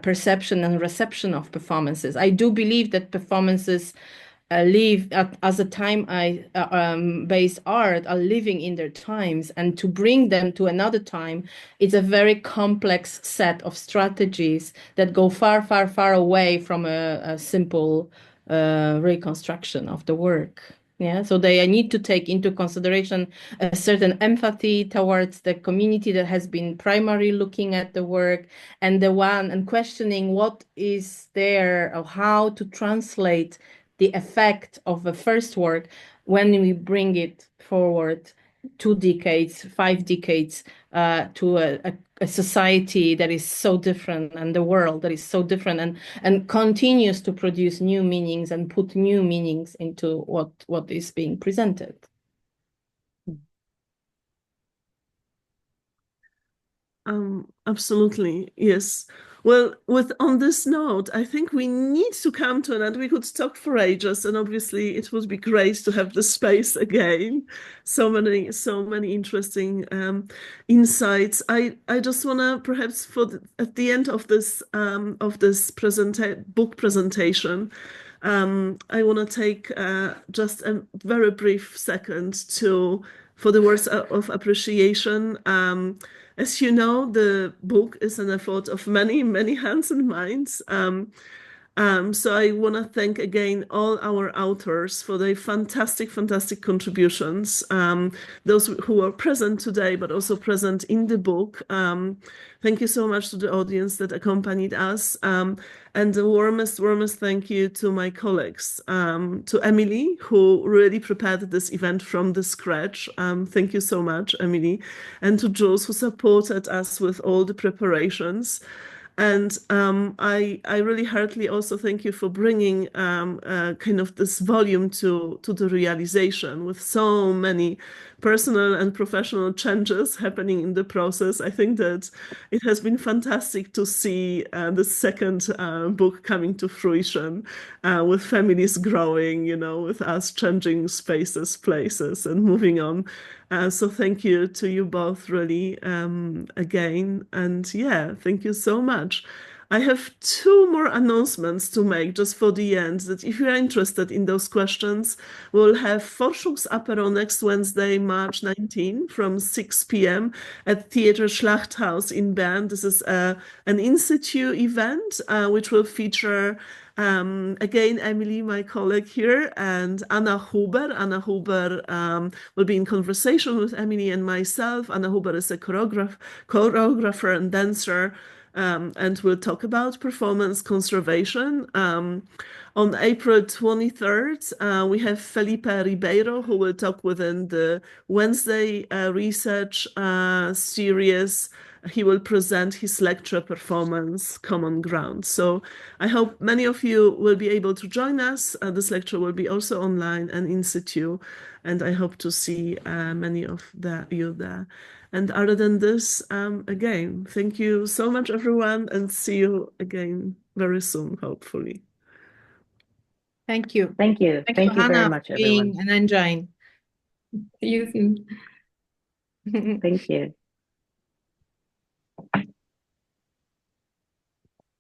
perception and reception of performances. I do believe that performances live as a time-based art are living in their times, and to bring them to another time, it's a very complex set of strategies that go far, far, far away from a simple reconstruction of the work. Yeah, so they need to take into consideration a certain empathy towards the community that has been primarily looking at the work, and questioning what is there, or how to translate the effect of the first work when we bring it forward 2 decades, 5 decades, to a society that is so different, and the world that is so different, and continues to produce new meanings and put new meanings into what is being presented. Absolutely, yes. Well, on this note, I think we need to come to an end. We could talk for ages, and obviously it would be great to have the space again. So many interesting insights. I just wanna perhaps at the end of this book presentation, I wanna take just a very brief second for the words of appreciation. As you know, the book is an effort of many, many hands and minds. So I want to thank again all our authors for their fantastic, fantastic contributions. Those who are present today, but also present in the book. Thank you so much to the audience that accompanied us. And the warmest thank you to my colleagues, to Emily, who really prepared this event from the scratch. Thank you so much, Emily. And to Jules, who supported us with all the preparations. And I really heartily also thank you for bringing kind of this volume to the realization, with so many personal and professional changes happening in the process. I think that it has been fantastic to see the second book coming to fruition, with families growing, with us changing spaces, places, and moving on. So thank you to you both, really, again. And yeah, thank you so much. I have two more announcements to make just for the end, that if you are interested in those questions, we'll have Forschungsapero next Wednesday, March 19 from 6 p.m. at Theater Schlachthaus in Bern. This is an institute event which will feature again, Emily, my colleague here, and Anna Huber. Anna Huber will be in conversation with Emily and myself. Anna Huber is a choreographer and dancer, and we'll talk about performance conservation. On April 23rd, we have Felipe Ribeiro, who will talk within the Wednesday research series. He will present his lecture performance, Common Ground. So I hope many of you will be able to join us. This lecture will be also online and in situ, and I hope to see many of you there. And other than this, again, thank you so much, everyone, and see you again very soon, hopefully. Thank you. Thank you. Thank Thank you, you very Hannah, much, for being everyone. an engine. See you soon. Thank you.